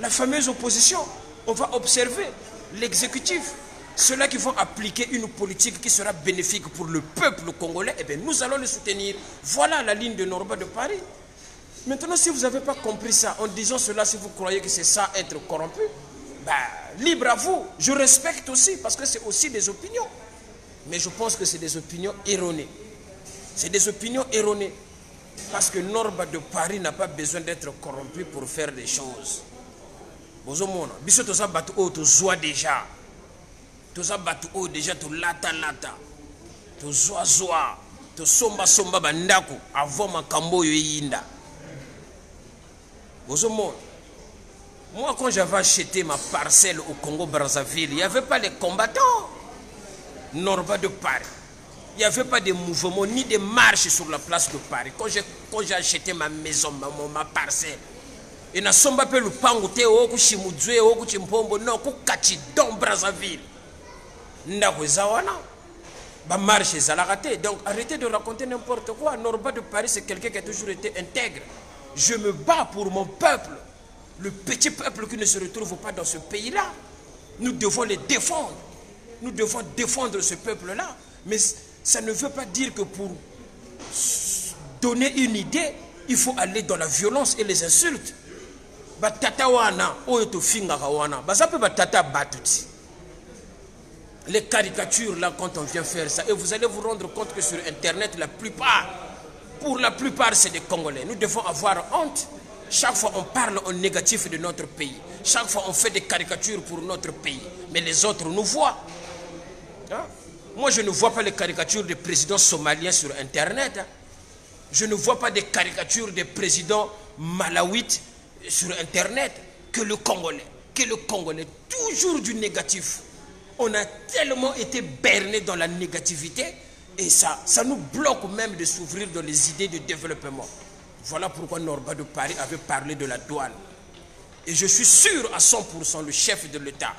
la fameuse opposition, on va observer l'exécutif, ceux-là qui vont appliquer une politique qui sera bénéfique pour le peuple congolais, eh bien, nous allons les soutenir. Voilà la ligne de Norba de Paris. Maintenant, si vous n'avez pas compris ça, en disant cela, si vous croyez que c'est ça, être corrompu, bah, libre à vous. Je respecte aussi, parce que c'est aussi des opinions. Mais je pense que c'est des opinions erronées. C'est des opinions erronées. Parce que Norba de Paris n'a pas besoin d'être corrompu pour faire des choses. Bozomona, biso toza batu o to zoa déjà. Toza batu o déjà to lata. To zoa. To somba bandako avant makambo yo yinda. Bozomona. Moi, quand j'avais acheté ma parcelle au Congo-Brazzaville, il n'y avait pas les combattants. Norba de Paris. Il n'y avait pas de mouvement ni de marche sur la place de Paris. Quand j'ai acheté ma maison, ma parcelle, et na somba pe le pangoute o ku chimudzwe o ku chimpombo non ku kati dans Brazzaville. Ndako zawana ba marche zalakate. Donc arrêtez de raconter n'importe quoi. Norba de Paris, c'est quelqu'un qui a toujours été intègre. Je me bats pour mon peuple. Le petit peuple qui ne se retrouve pas dans ce pays-là. Nous devons les défendre. Nous devons défendre ce peuple-là. Mais ça ne veut pas dire que pour donner une idée, il faut aller dans la violence et les insultes. Les caricatures là, quand on vient faire ça, et vous allez vous rendre compte que sur Internet, pour la plupart, c'est des Congolais. Nous devons avoir honte. Chaque fois, on parle en négatif de notre pays. Chaque fois, on fait des caricatures pour notre pays. Mais les autres nous voient. Hein? Moi, je ne vois pas les caricatures des présidents somaliens sur Internet. Hein? Je ne vois pas des caricatures des présidents malawites sur Internet. Que le Congolais. Toujours du négatif. On a tellement été berné dans la négativité. Et ça nous bloque même de s'ouvrir dans les idées de développement. Voilà pourquoi Norba de Paris avait parlé de la douane. Et je suis sûr à 100%, le chef de l'État,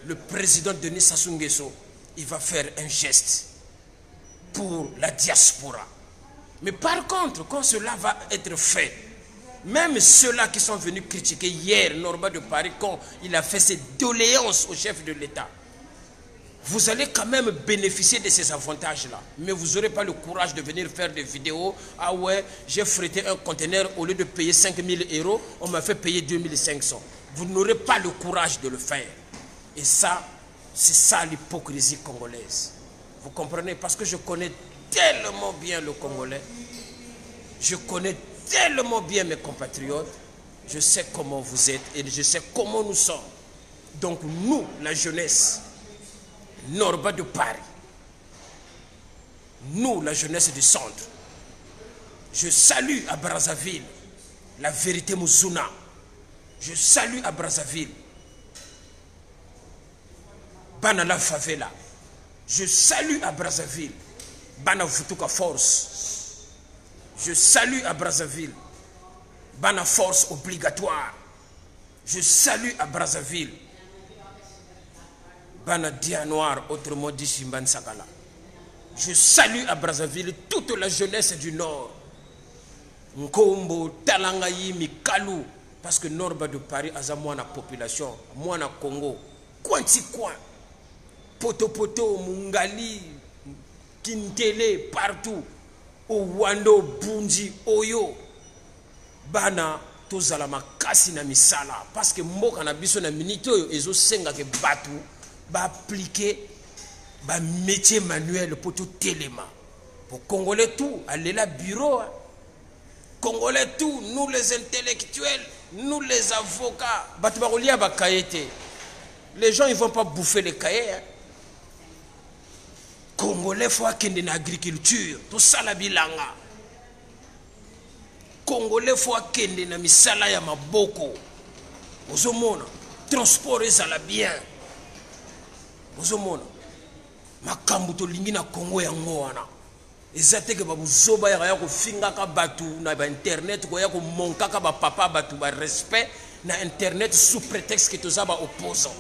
le président Denis Sassou Nguesso, il va faire un geste pour la diaspora. Mais par contre, quand cela va être fait, même ceux-là qui sont venus critiquer hier Norba de Paris quand il a fait ses doléances au chef de l'État, vous allez quand même bénéficier de ces avantages-là. Mais vous n'aurez pas le courage de venir faire des vidéos. Ah ouais, j'ai frété un conteneur, au lieu de payer 5 000 €, on m'a fait payer 2 500. Vous n'aurez pas le courage de le faire. Et ça, c'est ça l'hypocrisie congolaise. Vous comprenez? Parce que je connais tellement bien le Congolais. Je connais tellement bien mes compatriotes. Je sais comment vous êtes et je sais comment nous sommes. Donc nous, la jeunesse, Norba de Paris, nous, la jeunesse du centre, je salue à Brazzaville la vérité Mouzouna. Je salue à Brazzaville Banala Favela. Je salue à Brazzaville Bana Vutuka Force. Je salue à Brazzaville Bana Force obligatoire. Je salue à Brazzaville Bana Dia Noir, autrement dit Simban Sakala. Je salue à Brazzaville toute la jeunesse du Nord. Nkombo, Talangayi, Mikalu. Parce que Norba de Paris a moins la population, moins la Congo. Kwanti coin. Poto Poto, Mungali, Kintele, partout. Owando, Bunji, Oyo. Bana, tozala makasi na misala. Parce que mboka na biso na minito yo ezo senga ke batu. Ba appliquer ba métier manuel pour tout téléma. Pour Congolais tout, aller la bureau. Congolais tout, nous les intellectuels, nous les avocats. Batubarolia ba kaete. Les gens ils vont pas bouffer les cahiers. Hein. Congolais faut akende na agriculture, tout ça la bilanga. Congolais faut akende na misala ya maboko. Ozomona, transport ezala bien. Ozomona makambo to lingi na Congo yango wana ezate ke babuzoba ya ko finga ka batu na ba internet ko ya ko monka ka ba papa batu ba respect na internet sous prétexte que toza ba opposants.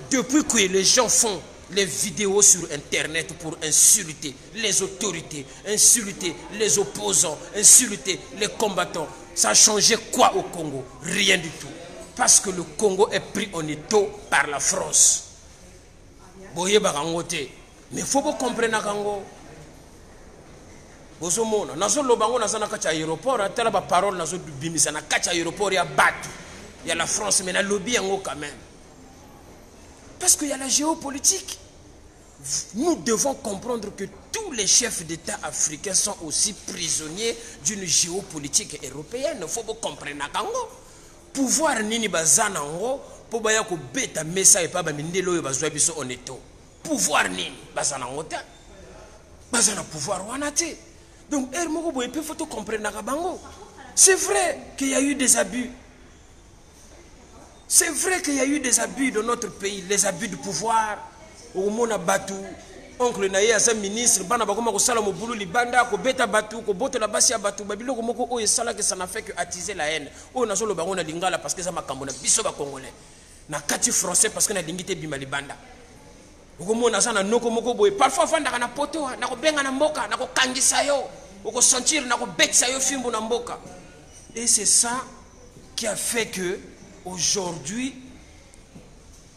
Depuis que les gens font les vidéos sur internet pour insulter les autorités, insulter les opposants, insulter les combattants, ça a changé quoi au Congo? Rien du tout. Parce que le Congo est pris en étau par la France. Mais il faut que vous compreniez que vous savez, nazo lobango nazana kacha aéroport, tela ba parole nazo bimisa na kacha aéroport ya batu. Il y a la France mais na lobby yango quand même. Parce qu'il y a la géopolitique. Nous devons comprendre que tous les chefs d'État africains sont aussi prisonniers d'une géopolitique européenne. Il faut que vous compreniez que pouvoir nini bazana ngo po baya ko beta mesa et pas ba mindelo yo bazwa biso oneto. Pouvoir nini bazana ngota. Bazana pouvoir wanate. Donc ermoko boye pe faut comprendre ka bango. C'est vrai qu'il y a eu des abus. C'est vrai qu'il y a eu des abus dans notre pays, les abus de pouvoir. Au mona batu oncle na ye asa ministre bana bakoma ko sala mobulu libanda ko beta batu ko boto la basi ya batu babiloko moko o esala que ça n'a fait que attiser la haine. O na solo bango na lingala parce que ça makambo na biso ba congolais. Na kati français parce que na lingité bima libanda. Ko mona sana noko moko boye parfois fanda na poto na ko benga na mboka na ko kangisa yo. Ko sentir na ko betsa yo fimbo na mboka. Et c'est ça qui a fait que aujourd'hui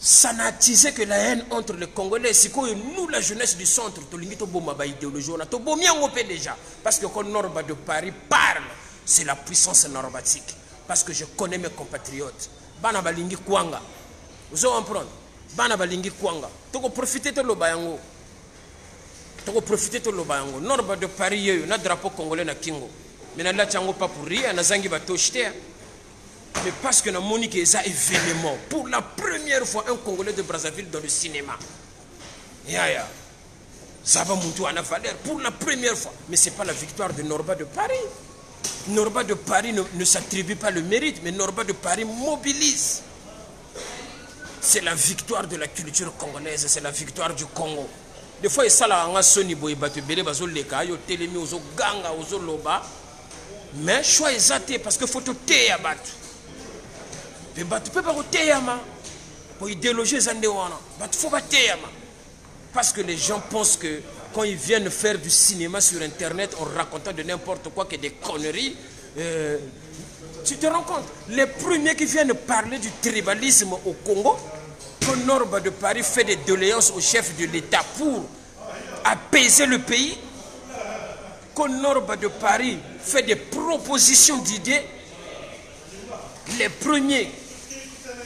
ça n'a attisé que la haine entre les Congolais. C'est que nous, la jeunesse du centre, idéologie, on a tout déjà. Parce que quand Norba de Paris parle, c'est la puissance normatique. Parce que je connais mes compatriotes. Bana balingi kwanga. Vous allez comprendre. Bana balingi kwanga. Toko profiter de l'obayango. Toko profiter de l'obayango. Norba de Paris, on a drapeau congolais na Kingo. Mais na la tchango pas pour rien, na zangi bato jeter. Mais parce que nous avons dit ça événement. Pour la première fois, un Congolais de Brazzaville dans le cinéma. Ça va monter à la valeur. Pour la première fois. Mais ce n'est pas la victoire de Norba de Paris. Norba de Paris ne s'attribue pas le mérite, mais Norba de Paris mobilise. C'est la victoire de la culture congolaise, c'est la victoire du Congo. Des fois, il y a un soni boy batu bele bazo leka, yo telemi ozo ganga ozo loba. Mais choix exacté parce que faut tout te batu. Mais tu peux pas teyama pour idéologie zandewana. Tu faut pas teyama. Parce que les gens pensent que quand ils viennent faire du cinéma sur internet en racontant de n'importe quoi que des conneries, tu te rends compte, les premiers qui viennent parler du tribalisme au Congo, quand Norba de Paris fait des doléances au chef de l'État pour apaiser le pays, quand Norba de Paris fait des propositions d'idées, les premiers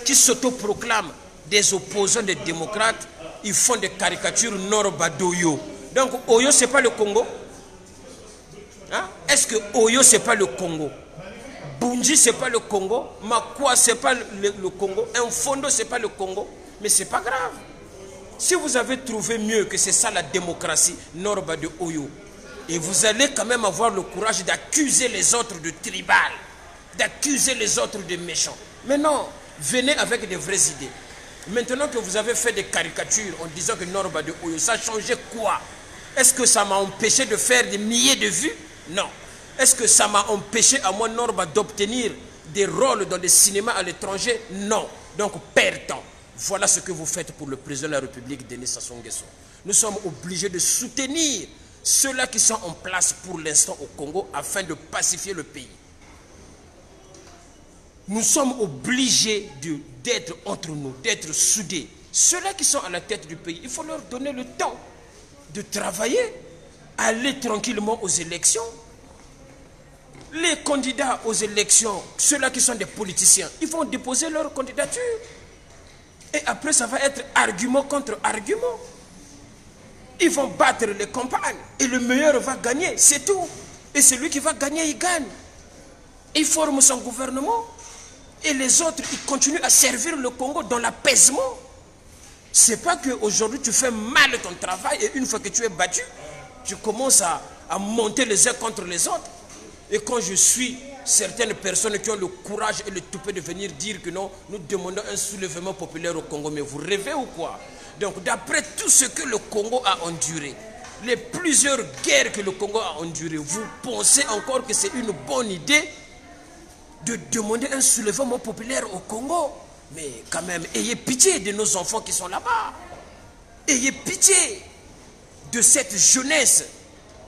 qui s'autoproclament des opposants des démocrates, ils font des caricatures Norba d'Oyo. Donc Oyo, ce n'est pas le Congo. Hein? Est-ce que Oyo, ce n'est pas le Congo? Bunji, ce n'est pas le Congo. Makwa, ce n'est pas le Congo. Infondo, ce n'est pas le Congo. Mais ce n'est pas grave. Si vous avez trouvé mieux que c'est ça la démocratie, Norba de Oyo, et vous allez quand même avoir le courage d'accuser les autres de tribal, d'accuser les autres de méchants. Mais non, venez avec des vraies idées. Maintenant que vous avez fait des caricatures en disant que Norba de Oyo, ça a changé quoi? Est-ce que ça m'a empêché de faire des milliers de vues? Non. Est-ce que ça m'a empêché à moi, Norba, d'obtenir des rôles dans les cinémas à l'étranger? Non. Donc, perd temps. Voilà ce que vous faites pour le président de la République, Denis Sassou Nguesso. Nous sommes obligés de soutenir ceux-là qui sont en place pour l'instant au Congo afin de pacifier le pays. Nous sommes obligés d'être entre nous, d'être soudés. Ceux-là qui sont à la tête du pays, il faut leur donner le temps de travailler, aller tranquillement aux élections. Les candidats aux élections, ceux-là qui sont des politiciens, ils vont déposer leur candidature. Et après, ça va être argument contre argument. Ils vont battre les campagnes. Et le meilleur va gagner, c'est tout. Et celui qui va gagner, il gagne. Il forme son gouvernement. Et les autres, ils continuent à servir le Congo dans l'apaisement. C'est pas qu'aujourd'hui, tu fais mal ton travail et une fois que tu es battu, tu commences à monter les uns contre les autres. Et quand je suis certaines personnes qui ont le courage et le toupet de venir dire que non, nous demandons un soulèvement populaire au Congo, mais vous rêvez ou quoi? Donc d'après tout ce que le Congo a enduré, les plusieurs guerres que le Congo a endurées, vous pensez encore que c'est une bonne idée de demander un soulèvement populaire au Congo? Mais quand même, ayez pitié de nos enfants qui sont là-bas. Ayez pitié de cette jeunesse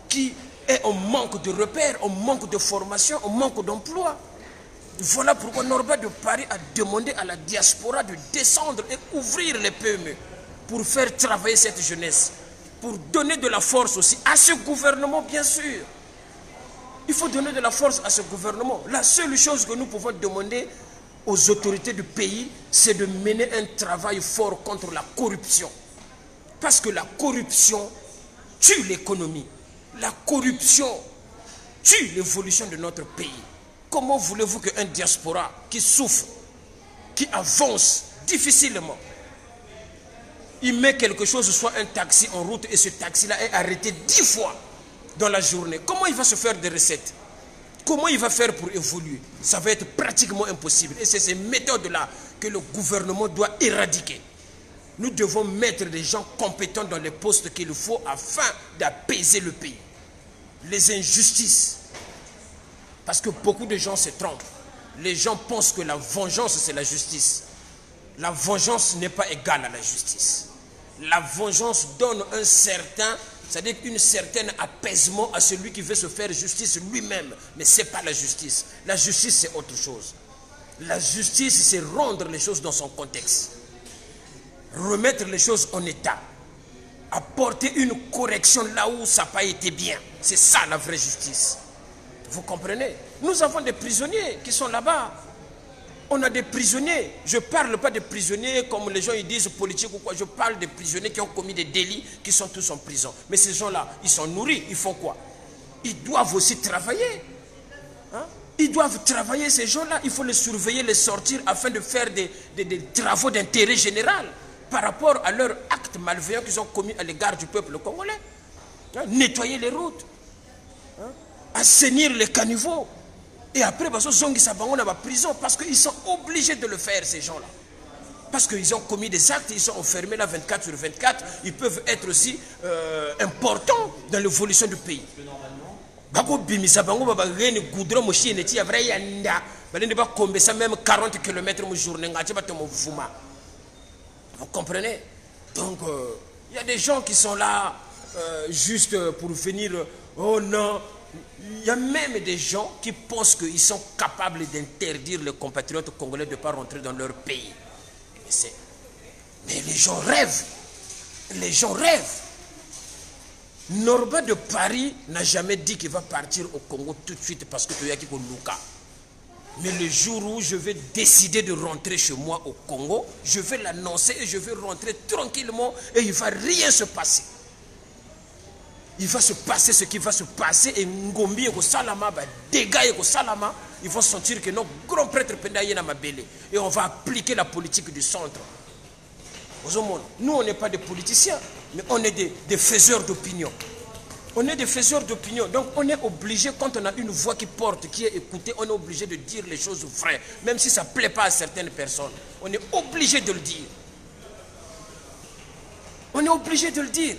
qui est en manque de repères, en manque de formation, en manque d'emploi. Voilà pourquoi Norba de Paris a demandé à la diaspora de descendre et ouvrir les PME pour faire travailler cette jeunesse, pour donner de la force aussi à ce gouvernement, bien sûr. Il faut donner de la force à ce gouvernement. La seule chose que nous pouvons demander aux autorités du pays, c'est de mener un travail fort contre la corruption. Parce que la corruption tue l'économie. La corruption tue l'évolution de notre pays. Comment voulez-vous qu'un diaspora qui souffre, qui avance difficilement, il met quelque chose, soit un taxi en route, et ce taxi-là est arrêté 10 fois dans la journée? Comment il va se faire des recettes? Comment il va faire pour évoluer? Ça va être pratiquement impossible. Et c'est ces méthodes-là que le gouvernement doit éradiquer. Nous devons mettre des gens compétents dans les postes qu'il faut afin d'apaiser le pays. Les injustices. Parce que beaucoup de gens se trompent. Les gens pensent que la vengeance, c'est la justice. La vengeance n'est pas égale à la justice. La vengeance donne un certain, c'est-à-dire une certaine apaisement à celui qui veut se faire justice lui-même. Mais ce n'est pas la justice. La justice, c'est autre chose. La justice, c'est rendre les choses dans son contexte. Remettre les choses en état. Apporter une correction là où ça n'a pas été bien. C'est ça la vraie justice. Vous comprenez? Nous avons des prisonniers qui sont là-bas. On a des prisonniers. Je ne parle pas des prisonniers comme les gens ils disent politiques ou quoi. Je parle des prisonniers qui ont commis des délits, qui sont tous en prison. Mais ces gens-là, ils sont nourris. Ils font quoi? Ils doivent aussi travailler. Hein? Ils doivent travailler, ces gens-là. Il faut les surveiller, les sortir afin de faire des travaux d'intérêt général par rapport à leurs actes malveillants qu'ils ont commis à l'égard du peuple congolais. Hein? Nettoyer les routes. Hein? Assainir les caniveaux. Et après, on a la prison parce qu'ils sont obligés de le faire, ces gens-là. Parce qu'ils ont commis des actes, ils sont enfermés là 24 sur 24. Ils peuvent être aussi importants dans l'évolution du pays. Bako bimisa bango baba reni goudron mo chine ti vrai yanda. Balende ba kombe ça même 40 km mo journée ngati ba to mo vuma. Vous comprenez? Donc il y a des gens qui sont là juste pour venir oh non. Il y a même des gens qui pensent qu'ils sont capables d'interdire les compatriotes congolais de ne pas rentrer dans leur pays. Mais les gens rêvent. Les gens rêvent. Norba de Paris n'a jamais dit qu'il va partir au Congo tout de suite parce que tu as Kiko Luka. Mais le jour où je vais décider de rentrer chez moi au Congo, je vais l'annoncer et je vais rentrer tranquillement et il ne va rien se passer. Il va se passer ce qui va se passer et Ngombi et Salama, dégâts et Salama, ils vont sentir que nos grands prêtres Pendaïena Mabele et on va appliquer la politique du centre. Nous, on n'est pas des politiciens, mais on est des faiseurs d'opinion. On est des faiseurs d'opinion, donc on est obligé, quand on a une voix qui porte, qui est écoutée, on est obligé de dire les choses vraies, même si ça ne plaît pas à certaines personnes. On est obligé de le dire. On est obligé de le dire.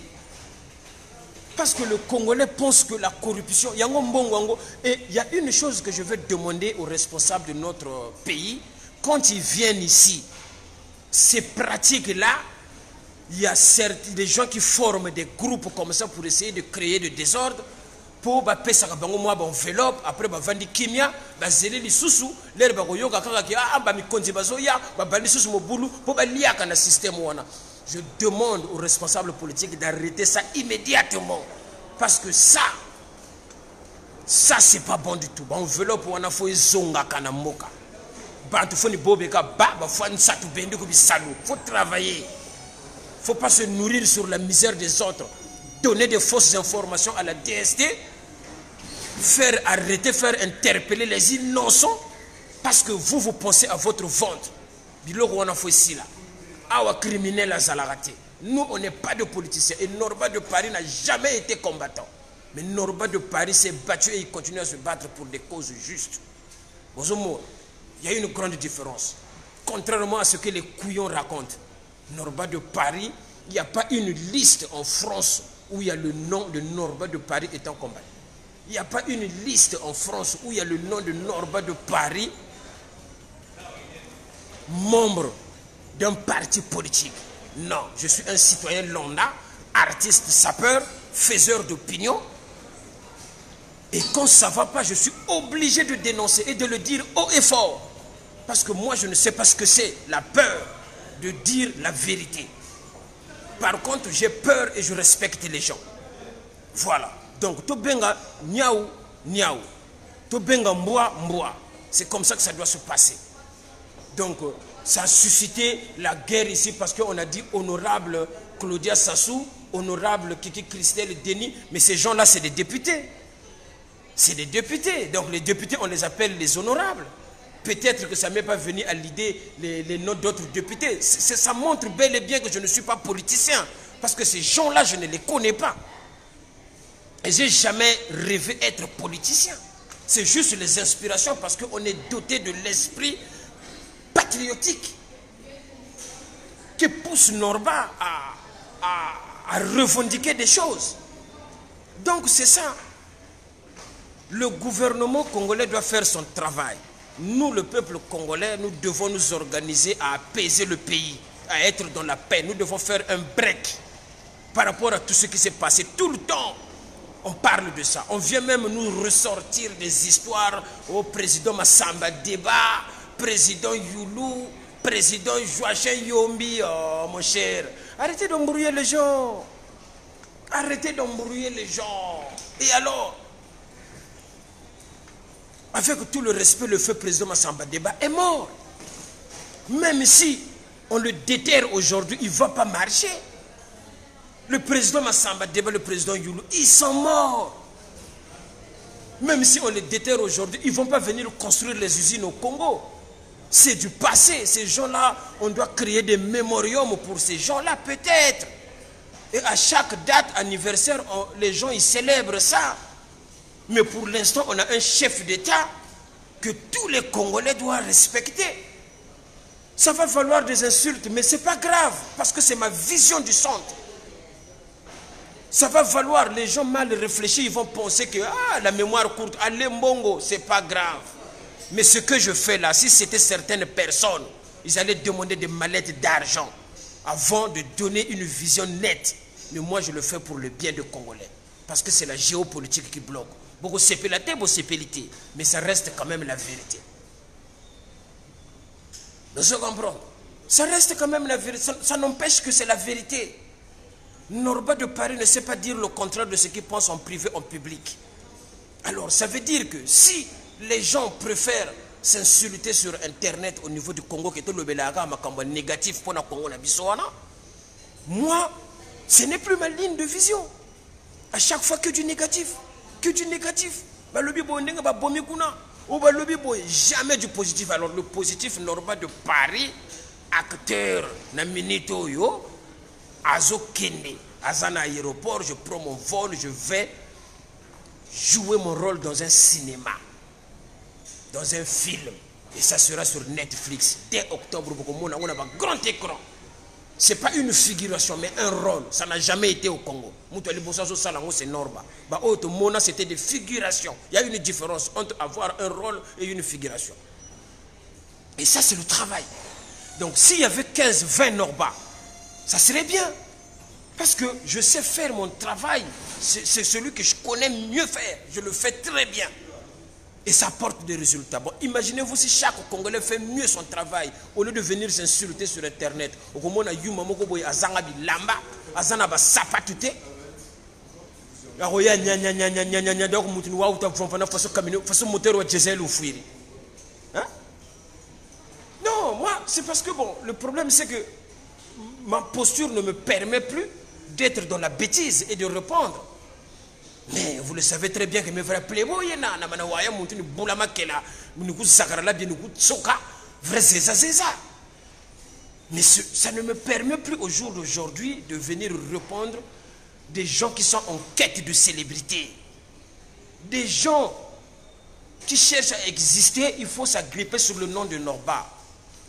Parce que le Congolais pense que la corruption, et il y a une chose que je veux demander aux responsables de notre pays, quand ils viennent ici, ces pratiques-là, il y a des gens qui forment des groupes comme ça pour essayer de créer du désordre, pour payer ça enveloppe, après vendre kimia, zéler les sous, l'air bagoyoga kaka mi konzi bazoya, bandi sous mo boulou, pour lier à système. Je demande aux responsables politiques d'arrêter ça immédiatement. Parce que ça c'est pas bon du tout. Enveloppe, on a fait zonga kanamoka. Faut travailler. Faut pas se nourrir sur la misère des autres. Donner des fausses informations à la DST. Faire arrêter, faire interpeller les innocents. Parce que vous pensez à votre ventre. Biloko on a fait ici là. Awa criminel à Zalagate. Nous, on n'est pas de politiciens. Et Norba de Paris n'a jamais été combattant. Mais Norba de Paris s'est battu et il continue à se battre pour des causes justes. Il y a une grande différence. Contrairement à ce que les couillons racontent, Norba de Paris, il n'y a pas une liste en France où il y a le nom de Norba de Paris étant combattu. Il n'y a pas une liste en France où il y a le nom de Norba de Paris, membre d'un parti politique. Non, je suis un citoyen lambda, artiste, sapeur, faiseur d'opinion. Et quand ça ne va pas, je suis obligé de dénoncer et de le dire haut et fort. Parce que moi, je ne sais pas ce que c'est, la peur de dire la vérité. Par contre, j'ai peur et je respecte les gens. Voilà. Donc, Tobenga, niaou, niaou. Tobenga, mboa, mboa. C'est comme ça que ça doit se passer. Donc, ça a suscité la guerre ici parce qu'on a dit honorable Claudia Sassou, honorable Kiki Christelle Denis, mais ces gens-là, c'est des députés. C'est des députés. Donc les députés, on les appelle les honorables. Peut-être que ça ne m'est pas venu à l'idée les noms d'autres députés. Ça montre bel et bien que je ne suis pas politicien. Parce que ces gens-là, je ne les connais pas. Et je n'ai jamais rêvé être politicien. C'est juste les inspirations parce qu'on est doté de l'esprit patriotique qui pousse Norba à revendiquer des choses. Donc c'est ça. Le gouvernement congolais doit faire son travail. Nous, le peuple congolais, nous devons nous organiser à apaiser le pays, à être dans la paix. Nous devons faire un break par rapport à tout ce qui s'est passé. Tout le temps, on parle de ça. On vient même nous ressortir des histoires au président Massamba Deba, président Youlou, président Joachim Yombi, oh mon cher. Arrêtez d'embrouiller les gens. Arrêtez d'embrouiller les gens. Et alors, avec tout le respect, le feu président Massamba Deba est mort. Même si on le déterre aujourd'hui, il ne va pas marcher. Le président Massamba Deba, le président Youlou, ils sont morts. Même si on les déterre aujourd'hui, ils ne vont pas venir construire les usines au Congo. C'est du passé. Ces gens-là, on doit créer des mémoriums pour ces gens-là, peut-être. Et à chaque date anniversaire, les gens, ils célèbrent ça. Mais pour l'instant, on a un chef d'État que tous les Congolais doivent respecter. Ça va falloir des insultes, mais ce n'est pas grave, parce que c'est ma vision du centre. Ça va valoir, les gens mal réfléchis, ils vont penser que la mémoire courte, allez Mbongo, c'est pas grave. Mais ce que je fais là, si c'était certaines personnes, ils allaient demander des mallettes d'argent avant de donner une vision nette. Mais moi, je le fais pour le bien des Congolais. Parce que c'est la géopolitique qui bloque. Beaucoup c'est pélaté, beaucoup c'est pélité. Mais ça reste quand même la vérité. Vous comprenez? Ça reste quand même la vérité. Ça n'empêche que c'est la vérité. Norba de Paris ne sait pas dire le contraire de ce qu'il pense en privé, en public. Alors, ça veut dire que si les gens préfèrent s'insulter sur Internet au niveau du Congo, qui est le négatif pour le Congo, moi, ce n'est plus ma ligne de vision. À chaque fois que du négatif. Que du négatif. Jamais du positif. Alors, le positif, Norba de Paris, acteur, Naminito Yo, Azo Kende, Azana aéroport, je prends mon vol, je vais jouer mon rôle dans un cinéma, dans un film. Et ça sera sur Netflix. Dès octobre, on a un grand écran. Ce n'est pas une figuration, mais un rôle. Ça n'a jamais été au Congo. C'est Norba. C'était des figurations. Il y a une différence entre avoir un rôle et une figuration. Et ça, c'est le travail. Donc, s'il y avait 15, 20 Norba, ça serait bien. Parce que je sais faire mon travail. C'est celui que je connais mieux faire. Je le fais très bien. Et ça apporte des résultats. Bon, imaginez-vous si chaque Congolais fait mieux son travail au lieu de venir s'insulter sur Internet. Non, moi, c'est parce que bon, le problème c'est que ma posture ne me permet plus d'être dans la bêtise et de répondre. Mais vous le savez très bien que mes vrais playboys, mais ça ne me permet plus au jour d'aujourd'hui de venir répondre des gens qui sont en quête de célébrité. Des gens qui cherchent à exister, il faut s'agripper sur le nom de Norba.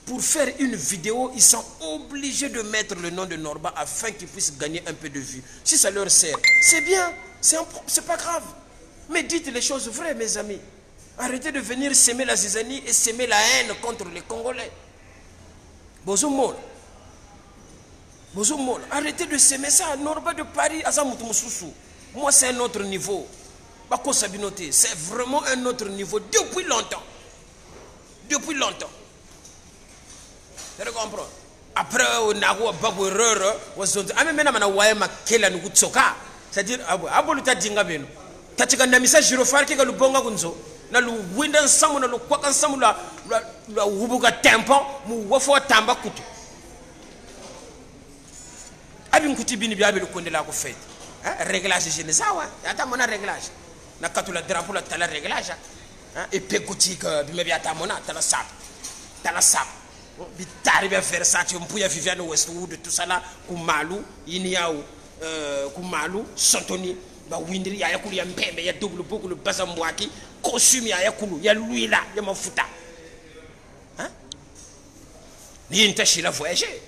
Pour faire une vidéo, ils sont obligés de mettre le nom de Norba afin qu'ils puissent gagner un peu de vues. Si ça leur sert, c'est bien, c'est pas grave. Mais dites les choses vraies, mes amis. Arrêtez de venir s'aimer la zizanie et s'aimer la haine contre les Congolais. Bozumol. Arrêtez de s'aimer ça. Norba de Paris, moi, c'est un autre niveau. C'est vraiment un autre niveau depuis longtemps. Depuis longtemps. Tu comprends? Après, on a eu beaucoup d'erreurs. C'est-à-dire, aboluta dinga beno. Tatika namisa jirofar ki galu bonga kunzo. Na lu winda nsamu na lu kwaka nsamu la wubuga tempo mu wafo tamba kutu. Abi nkuti bini bi abi lu konde la ko fete. Réglage je ne sawa. Ata mona réglage. Na katula drapeau la tala réglage. Et pekuti que bi me bi ata mona tala sap. Tala sap. Bitari bien faire ça, tu peux y Viviane Westwood, tout ça là, Kumalu, Iniao, Kumalu, Santoni, Windri, Yakulu, Yampembe, ya double beaucoup le Bazamwaki, Kosumi, Yakulu, ya lui là, ya Mafuta. Hein? N'yintachi la voyager.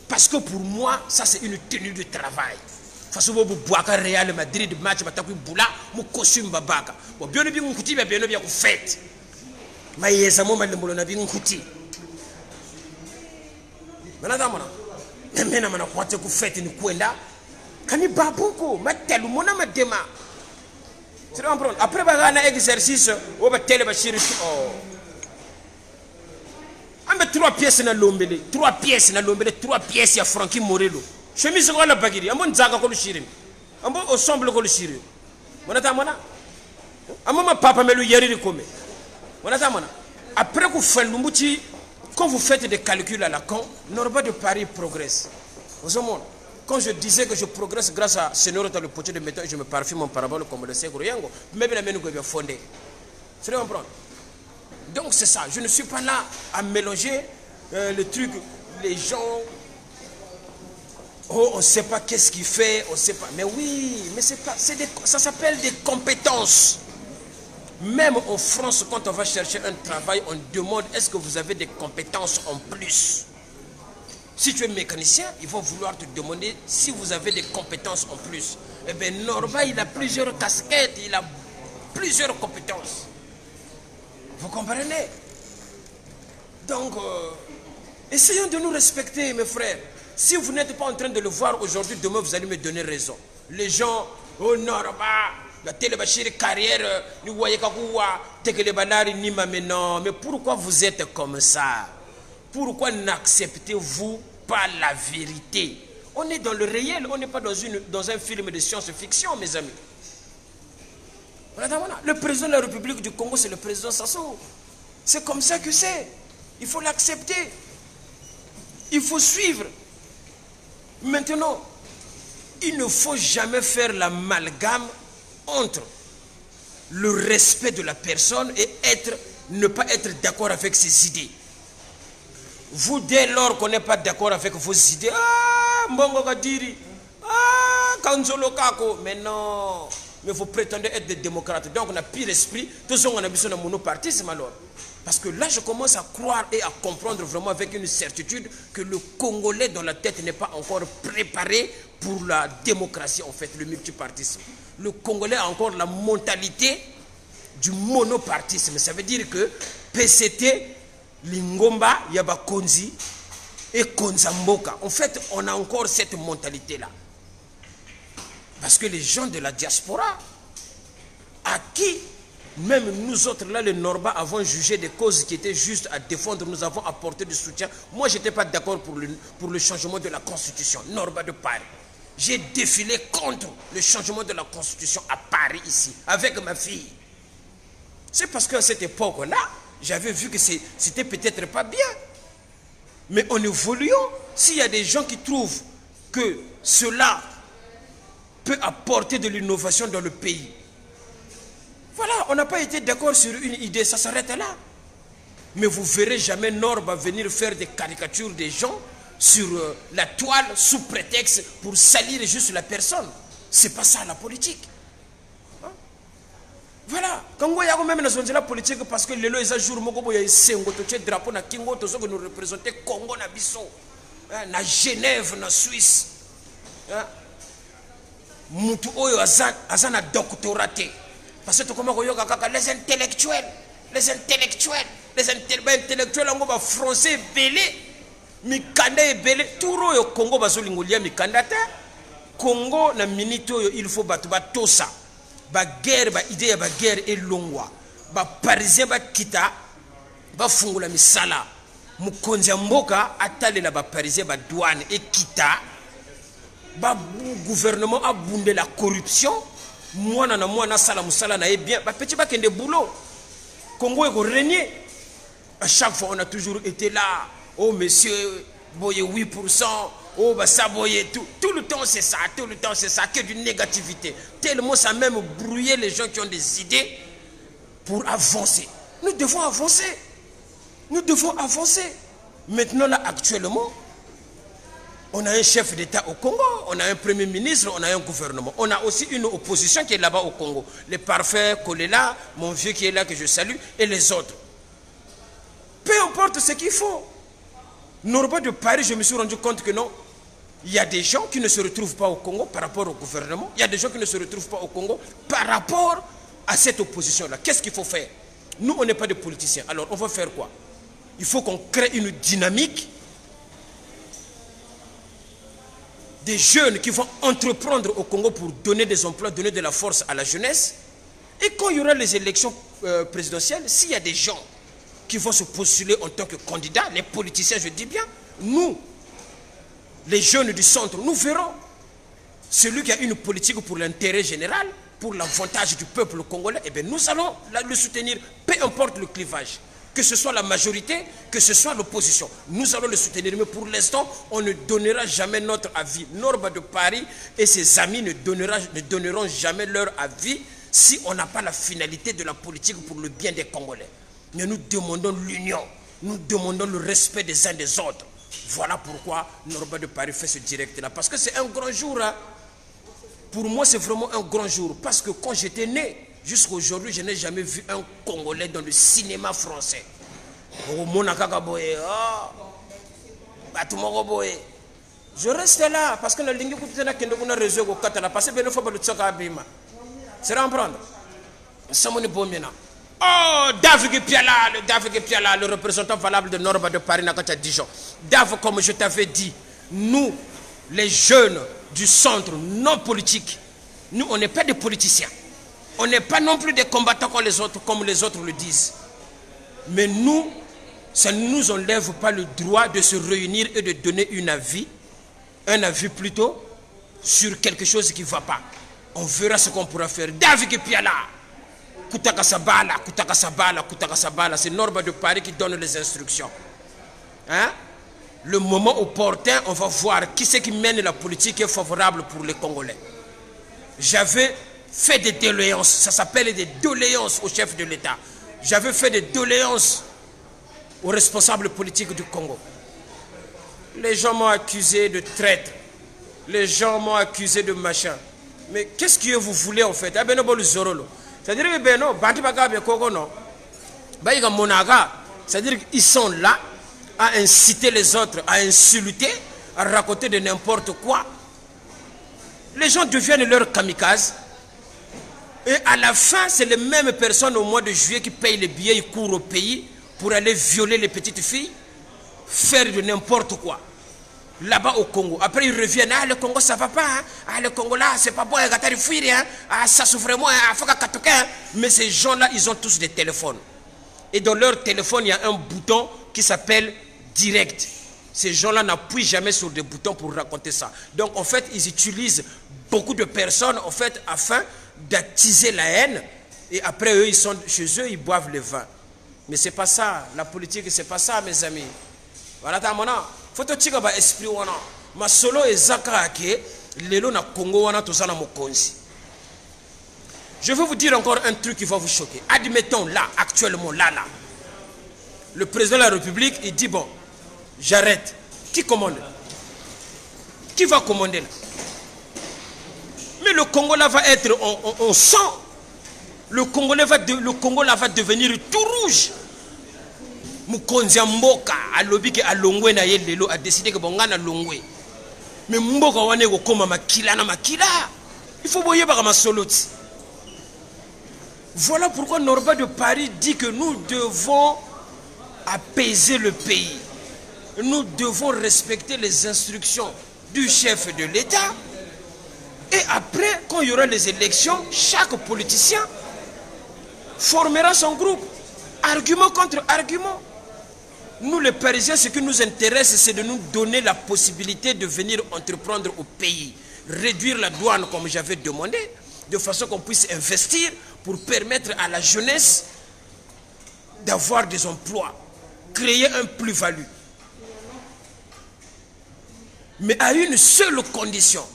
Parce que pour moi, ça c'est une tenue de travail. Façon vous boaka Real Madrid match bataku boula, mon costume babaka. Bon bien bien on couti bien bien on fête. Mayeza mo malembolo na binkuti manada mona mena mana kwate ku fete ni kwenda kani babuko matelu mona madema tu comprends après bagana exercice o ba tele ba shiri ambe 3 pièces na lombele 3 pièces ya Frankie Morello chemise ko la bagiri ambo nzanga ko lu shiri ambo ensemble ko lu shiri manada mona ambo ma papa melu yeri kome. Après quand vous faites des calculs à la con, Norba de Paris progresse. Quand je disais que je progresse grâce à Seigneur dans le potier de métal, je me parfume mon parabole comme le Ségro Yango, même la mène que fondé. C'est comprendre. Donc c'est ça, je ne suis pas là à mélanger le truc, les gens. Oh, on ne sait pas qu'est-ce qu'il fait, on ne sait pas. Mais oui, mais c'est pas, ça s'appelle des compétences. Même en France, quand on va chercher un travail, on demande est-ce que vous avez des compétences en plus. Si tu es mécanicien, ils vont vouloir te demander si vous avez des compétences en plus. Eh bien, Norba, il a plusieurs casquettes, il a plusieurs compétences. Vous comprenez? Donc, essayons de nous respecter, mes frères. Si vous n'êtes pas en train de le voir aujourd'hui, demain, vous allez me donner raison. Les gens, oh Norba, la télébachir carrière, nous voyez mais non, mais pourquoi vous êtes comme ça? Pourquoi n'acceptez-vous pas la vérité? On est dans le réel, on n'est pas dans un film de science-fiction, mes amis. Voilà. Le président de la République du Congo, c'est le président Sassou. C'est comme ça que c'est. Il faut l'accepter. Il faut suivre. Maintenant, il ne faut jamais faire l'amalgame entre le respect de la personne et ne pas être d'accord avec ses idées. Vous, dès lors qu'on n'est pas d'accord avec vos idées, Mbongo Kadiri, Kanzolo Kako, mais non, mais vous prétendez être des démocrates. Donc on a pire esprit, tout ça on a besoin d'un monopartisme alors. Parce que là je commence à croire et à comprendre vraiment avec une certitude que le Congolais dans la tête n'est pas encore préparé pour la démocratie en fait, le multipartisme. Le Congolais a encore la mentalité du monopartisme. Ça veut dire que PCT, Lingomba, Yabakonzi et Konzamboka. En fait, on a encore cette mentalité-là. Parce que les gens de la diaspora, à qui, même nous autres, là, les Norba, avons jugé des causes qui étaient justes à défendre, nous avons apporté du soutien. Moi, je n'étais pas d'accord pour le changement de la Constitution. Norba de Paris. J'ai défilé contre le changement de la Constitution à Paris, ici, avec ma fille. C'est parce qu'à cette époque-là, j'avais vu que c'était peut-être pas bien. Mais en évoluant, s'il y a des gens qui trouvent que cela peut apporter de l'innovation dans le pays, voilà, on n'a pas été d'accord sur une idée, ça s'arrête là. Mais vous verrez jamais Norba venir faire des caricatures des gens sur la toile sous prétexte pour salir juste la personne. C'est pas ça la politique. Voilà, quand on a même la politique parce que les lois ils jour moko boya sengo to drapeau na kingo to que nous représenter Congo na biso, na Genève na Suisse. Mutu oyo azana doctoraté parce que comment koyoka kaka les intellectuels ngo ba français belé mikanda belé turo yo Congo bazolingolia mikanda ta Congo na minute oyo il faut batu batosa ba guerre ba idée ya ba guerre elongwa ba parisien ba kita ba fungula misala mukonzi ya mboka atalela ba parisien ba douane et kita ba gouvernement a bundé la corruption mwana na mwana sala musala na bien ba petit ba kende boulot Congo est régné. À chaque fois on a toujours été là. Oh monsieur boye 8%. Oh bah ça boye tout le temps c'est ça, que du négativité. Tellement ça a même brouillé les gens qui ont des idées pour avancer. Nous devons avancer. Maintenant là actuellement, on a un chef d'État au Congo, on a un premier ministre, on a un gouvernement. On a aussi une opposition qui est là-bas au Congo. Les parfaits Kolela, mon vieux qui est là que je salue, et les autres. Peu importe ce qu'ils font. Norba de Paris, je me suis rendu compte que non. Il y a des gens qui ne se retrouvent pas au Congo par rapport au gouvernement. Il y a des gens qui ne se retrouvent pas au Congo par rapport à cette opposition-là. Qu'est-ce qu'il faut faire? Nous, on n'est pas des politiciens. Alors, on va faire quoi? Il faut qu'on crée une dynamique des jeunes qui vont entreprendre au Congo pour donner des emplois, donner de la force à la jeunesse. Et quand il y aura les élections présidentielles, s'il y a des gens qui vont se postuler en tant que candidats, les politiciens, je dis bien, nous, les jeunes du centre, nous verrons celui qui a une politique pour l'intérêt général, pour l'avantage du peuple congolais, eh bien nous allons le soutenir, peu importe le clivage. Que ce soit la majorité, que ce soit l'opposition. Nous allons le soutenir, mais pour l'instant, on ne donnera jamais notre avis. Norba de Paris et ses amis ne donneront jamais leur avis si on n'a pas la finalité de la politique pour le bien des Congolais. Mais nous demandons l'union, nous demandons le respect des uns des autres. Voilà pourquoi Norba de Paris fait ce direct-là. Parce que c'est un grand jour. Hein. Pour moi, c'est vraiment un grand jour. Parce que quand j'étais né, jusqu'à aujourd'hui, je n'ai jamais vu un Congolais dans le cinéma français. Je reste là parce que le lingue que réseau au Katana parce que faut le tsaka bima. C'est reprendre. Samoni Bomena. Oh, David Piala, le représentant valable de Norba de Paris Nakata Dijon. David, comme je t'avais dit, nous, les jeunes du centre non politique, nous, on n'est pas des politiciens. On n'est pas non plus des combattants comme les autres le disent. Mais nous, ça ne nous enlève pas le droit de se réunir et de donner un avis plutôt, sur quelque chose qui ne va pas. On verra ce qu'on pourra faire. David Piala, Koutaka Sabala, c'est Norba de Paris qui donne les instructions. Hein? Le moment opportun, on va voir qui c'est qui mène la politique qui est favorable pour les Congolais. J'avais fait des doléances, ça s'appelle des doléances au chef de l'État. J'avais fait des doléances aux responsables politiques du Congo. Les gens m'ont accusé de traître. Les gens m'ont accusé de machin. Mais qu'est-ce que vous voulez en fait? C'est-à-dire qu'ils sont là à inciter les autres, à insulter, à raconter de n'importe quoi. Les gens deviennent leurs kamikazes. Et à la fin, c'est les mêmes personnes au mois de juillet qui payent les billets, ils courent au pays pour aller violer les petites filles, faire de n'importe quoi. Là-bas au Congo. Après, ils reviennent. Ah, le Congo, ça va pas. Hein? Ah, le Congo, là, c'est pas bon. Hein? Ah, ça souffre vraiment. Hein? Mais ces gens-là, ils ont tous des téléphones. Et dans leur téléphone, il y a un bouton qui s'appelle direct. Ces gens-là n'appuient jamais sur des boutons pour raconter ça. Donc, en fait, ils utilisent beaucoup de personnes, en fait, afin d'attiser la haine. Et après, eux, ils sont chez eux, ils boivent le vin. Mais c'est pas ça. La politique, c'est pas ça, mes amis. Voilà, t'as mon nom. Faut que tu aies un esprit. Ma solo est Zakake, Lelo na Congo, wana tout ça na Mokonzi. Je vais vous dire encore un truc qui va vous choquer. Admettons là, actuellement, là. Le président de la République, il dit bon, j'arrête. Qui commande? Qui va commander là? Mais le Congo là va être en sang. Le Congo là va devenir tout rouge. Mukonzi mboka alobi ke alongwe na ye lelo a décidé que bongana longwe. Mais mboka wane ko koma makila na makila. Il faut boyer par ma soloti. Voilà pourquoi Norba de Paris dit que nous devons apaiser le pays. Nous devons respecter les instructions du chef de l'État. Et après, quand il y aura les élections, chaque politicien formera son groupe. Argument contre argument. Nous, les Parisiens, ce qui nous intéresse, c'est de nous donner la possibilité de venir entreprendre au pays. Réduire la douane, comme j'avais demandé, de façon qu'on puisse investir pour permettre à la jeunesse d'avoir des emplois, créer un plus-value. Mais à une seule condition.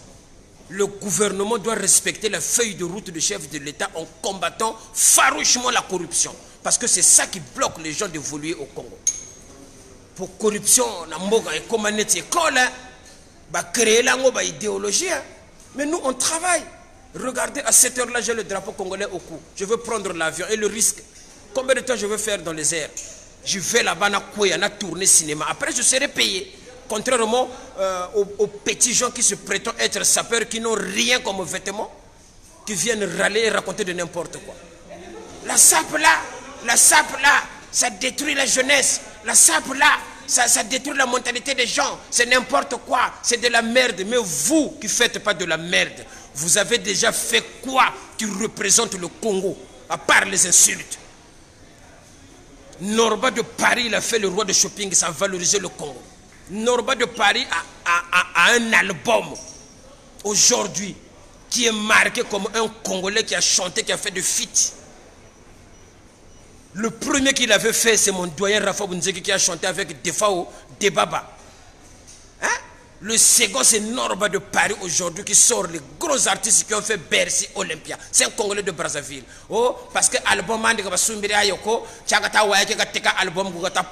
Le gouvernement doit respecter la feuille de route du chef de l'État en combattant farouchement la corruption. Parce que c'est ça qui bloque les gens d'évoluer au Congo. Pour corruption, on a créé l'idéologie. Mais nous, on travaille. Regardez, à cette heure-là, j'ai le drapeau congolais au cou. Je veux prendre l'avion et le risque. Combien de temps je veux faire dans les airs? Je vais là-bas, on a tourné cinéma. Après, je serai payé. Contrairement aux petits gens qui se prétendent être sapeurs, qui n'ont rien comme vêtements, qui viennent râler et raconter de n'importe quoi. La sape là, ça détruit la jeunesse. La sape là, ça détruit la mentalité des gens. C'est n'importe quoi, c'est de la merde. Mais vous qui ne faites pas de la merde, vous avez déjà fait quoi qui représente le Congo, à part les insultes? Norba de Paris, il a fait le roi de shopping, ça a valorisé le Congo. Norba de Paris a un album aujourd'hui qui est marqué comme un Congolais qui a chanté, qui a fait de feat. Le premier qu'il avait fait, c'est mon doyen Rafa Bunzeki qui a chanté avec Defao Debaba. Hein? Le second, c'est Norba de Paris aujourd'hui qui sort les gros artistes qui ont fait Bercy Olympia. C'est un Congolais de Brazzaville. Oh, parce que l'album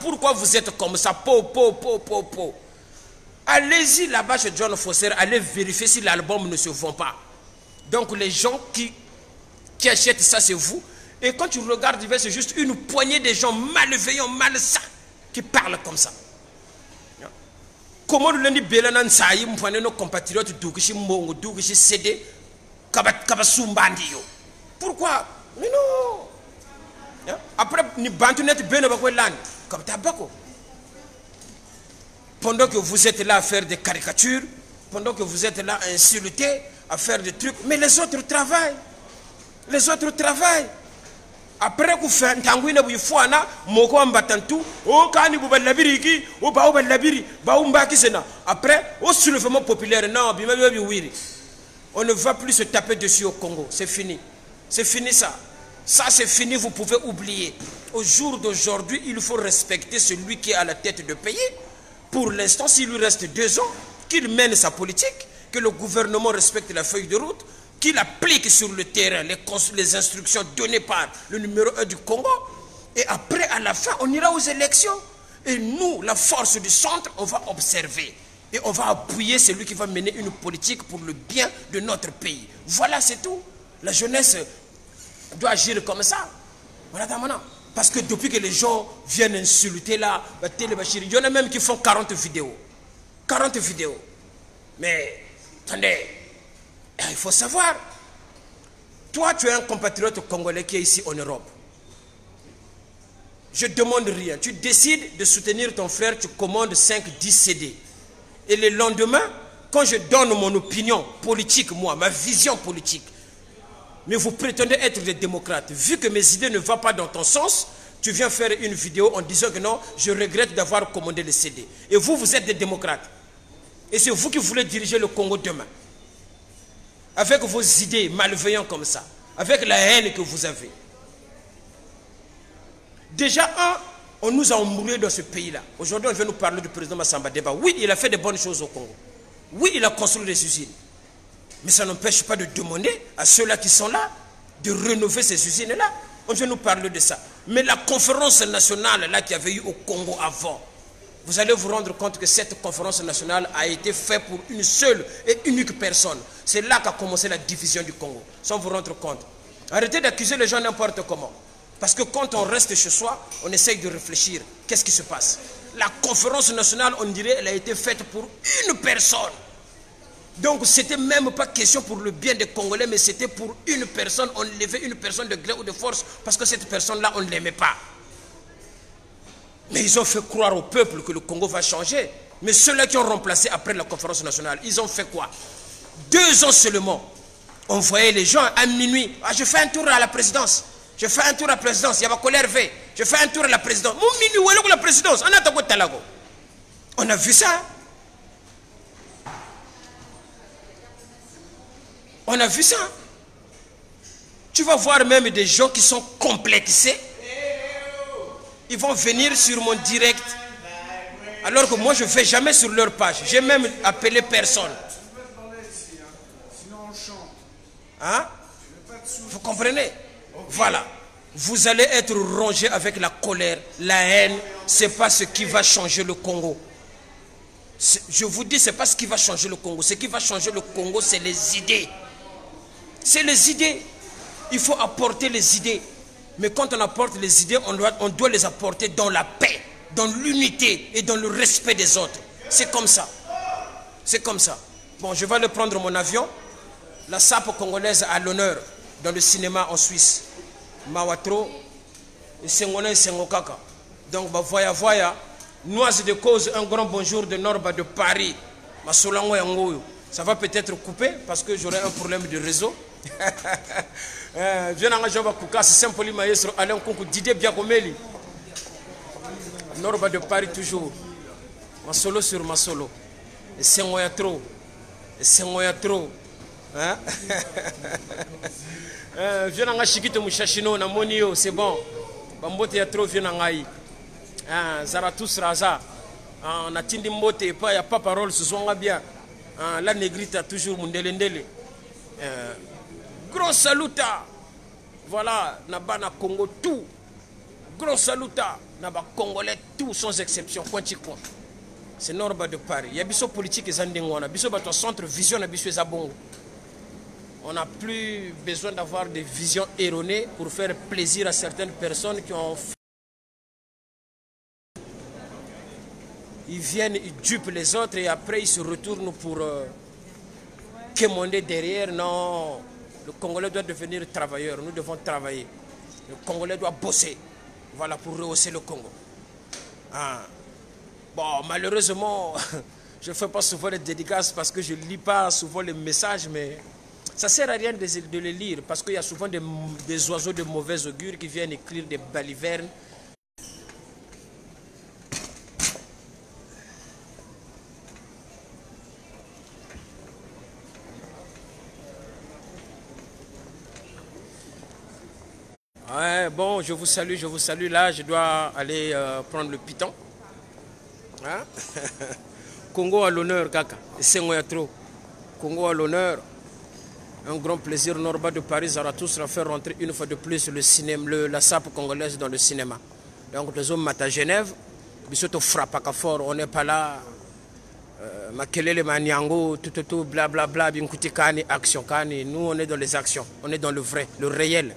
pourquoi vous êtes comme ça? Allez-y là-bas chez John Fosser, allez vérifier si l'album ne se vend pas. Donc les gens qui achètent ça, c'est vous. Et quand tu regardes, c'est juste une poignée de gens malveillants, malsains, qui parlent comme ça. comment lundi belanan sayi mpane nos compatriotes dukishi mongo dukishi cédé kabasumbandiyo. Pourquoi? Mais non. Après ni bantunet bene bakwe land kabtabako. Pendant que vous êtes là à faire des caricatures, pendant que vous êtes là à insulter, à faire des trucs, mais les autres travaillent. Les autres travaillent. Après que vous faites un tanguina bouifouana, moko ambatantou, o kani boubalabiriki, o baoubalabiri, baoumbaki sena. Après, au soulèvement populaire, non, bimabi wiri. On ne va plus se taper dessus au Congo. C'est fini. C'est fini ça. Ça c'est fini, vous pouvez oublier. Au jour d'aujourd'hui, il faut respecter celui qui est à la tête de pays. Pour l'instant, s'il lui reste 2 ans, qu'il mène sa politique, que le gouvernement respecte la feuille de route, qu'il applique sur le terrain les instructions données par le numéro 1 du Congo. Et après, à la fin, on ira aux élections. Et nous, la force du centre, on va observer. Et on va appuyer celui qui va mener une politique pour le bien de notre pays. Voilà, c'est tout. La jeunesse doit agir comme ça. Voilà, maintenant. Parce que depuis que les gens viennent insulter là, il y en a même qui font 40 vidéos. 40 vidéos. Mais, attendez, il faut savoir. Toi, tu es un compatriote congolais qui est ici en Europe. Je ne demande rien. Tu décides de soutenir ton frère, tu commandes 5-10 CD. Et le lendemain, quand je donne mon opinion politique, moi, ma vision politique, mais vous prétendez être des démocrates. Vu que mes idées ne vont pas dans ton sens, tu viens faire une vidéo en disant que non, je regrette d'avoir commandé le CD. Et vous, vous êtes des démocrates. Et c'est vous qui voulez diriger le Congo demain. Avec vos idées malveillantes comme ça. Avec la haine que vous avez. Déjà, on nous a emmurés dans ce pays-là. Aujourd'hui, on vient nous parler du président Massamba Deba. Oui, il a fait de bonnes choses au Congo. Oui, il a construit des usines. Mais ça n'empêche pas de demander à ceux-là qui sont là de rénover ces usines-là. On vient nous parler de ça. Mais la conférence nationale là qu'il y avait eu au Congo avant, vous allez vous rendre compte que cette conférence nationale a été faite pour une seule et unique personne. C'est là qu'a commencé la division du Congo, sans vous rendre compte. Arrêtez d'accuser les gens n'importe comment. Parce que quand on reste chez soi, on essaye de réfléchir. Qu'est-ce qui se passe? La conférence nationale, on dirait, elle a été faite pour une personne. Donc, ce n'était même pas question pour le bien des Congolais, mais c'était pour une personne. On levait une personne de gré ou de force parce que cette personne-là, on ne l'aimait pas. Mais ils ont fait croire au peuple que le Congo va changer. Mais ceux-là qui ont remplacé après la conférence nationale, ils ont fait quoi? 2 ans seulement. On voyait les gens à minuit. Ah, je fais un tour à la présidence. Je fais un tour à la présidence. Il y a ma colère V. Je fais un tour à la présidence. Mon minuit, où est la présidence? On a vu ça. On a vu ça. Tu vas voir même des gens qui sont complexés. Ils vont venir sur mon direct. Alors que moi, je ne vais jamais sur leur page. J'ai même appelé personne. Hein? Vous comprenez? Voilà. Vous allez être rongé avec la colère, la haine. Ce n'est pas ce qui va changer le Congo. Je vous dis, ce n'est pas ce qui va changer le Congo. Ce qui va changer le Congo, c'est les idées. C'est les idées. Il faut apporter les idées. Mais quand on apporte les idées, on doit les apporter dans la paix, dans l'unité et dans le respect des autres. C'est comme ça. C'est comme ça. Bon, je vais aller prendre mon avion. La SAP congolaise a l'honneur dans le cinéma en Suisse. Mawatro, Sengona et Sengokaka. Donc, bah, voya. Noise de cause, un grand bonjour de Norba de Paris. Masolango Yangoyo. Ça va peut-être couper parce que j'aurai un problème de réseau. Viens en Java Kouka, c'est simple, maestro Alain Konkou, Didier Biakomeli. Norba de Paris toujours. Ma solo sur ma solo. Et c'est moi trop. Et c'est moi trop. Hein? Viens en Chikito Mouchachino, na Monio, c'est bon. Bambote ya trop, viens en Aïe. Zaratus Raza. On a Tindi Mbote, il n'y a pas parole, ce sont bien. La négrite a toujours Mundelendele. Gros saluta. Voilà, Nabana Congo tout. Gros saluta. Naba Congolais tout sans exception. C'est Norba de Paris. Il y a des politiques qui ont des centre vision. On n'a plus besoin d'avoir des visions erronées pour faire plaisir à certaines personnes qui ont fait. Ils viennent, ils dupent les autres et après ils se retournent pour quémander derrière. Non, le Congolais doit devenir travailleur, nous devons travailler. Le Congolais doit bosser, voilà, pour rehausser le Congo. Ah. Bon, malheureusement, je ne fais pas souvent les dédicaces parce que je ne lis pas souvent les messages, mais ça ne sert à rien de les lire parce qu'il y a souvent des oiseaux de mauvais augure qui viennent écrire des balivernes. Ouais, bon, je vous salue. Là, je dois aller prendre le piton. Hein? Congo à l'honneur, Kaka. C'est moi trop. Congo à l'honneur. Un grand plaisir, Norba de Paris, Zarathustra, faire rentrer une fois de plus le cinéma, la sape congolaise dans le cinéma. Donc, les hommes à Genève, Bissoto frappe à fort, on n'est pas là. Makelele Maniango, tout, blablabla, Binkutikani, action Kani. Nous, on est dans les actions, on est dans le vrai, le réel.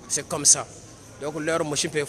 C'est comme ça. Donc, leur machine peut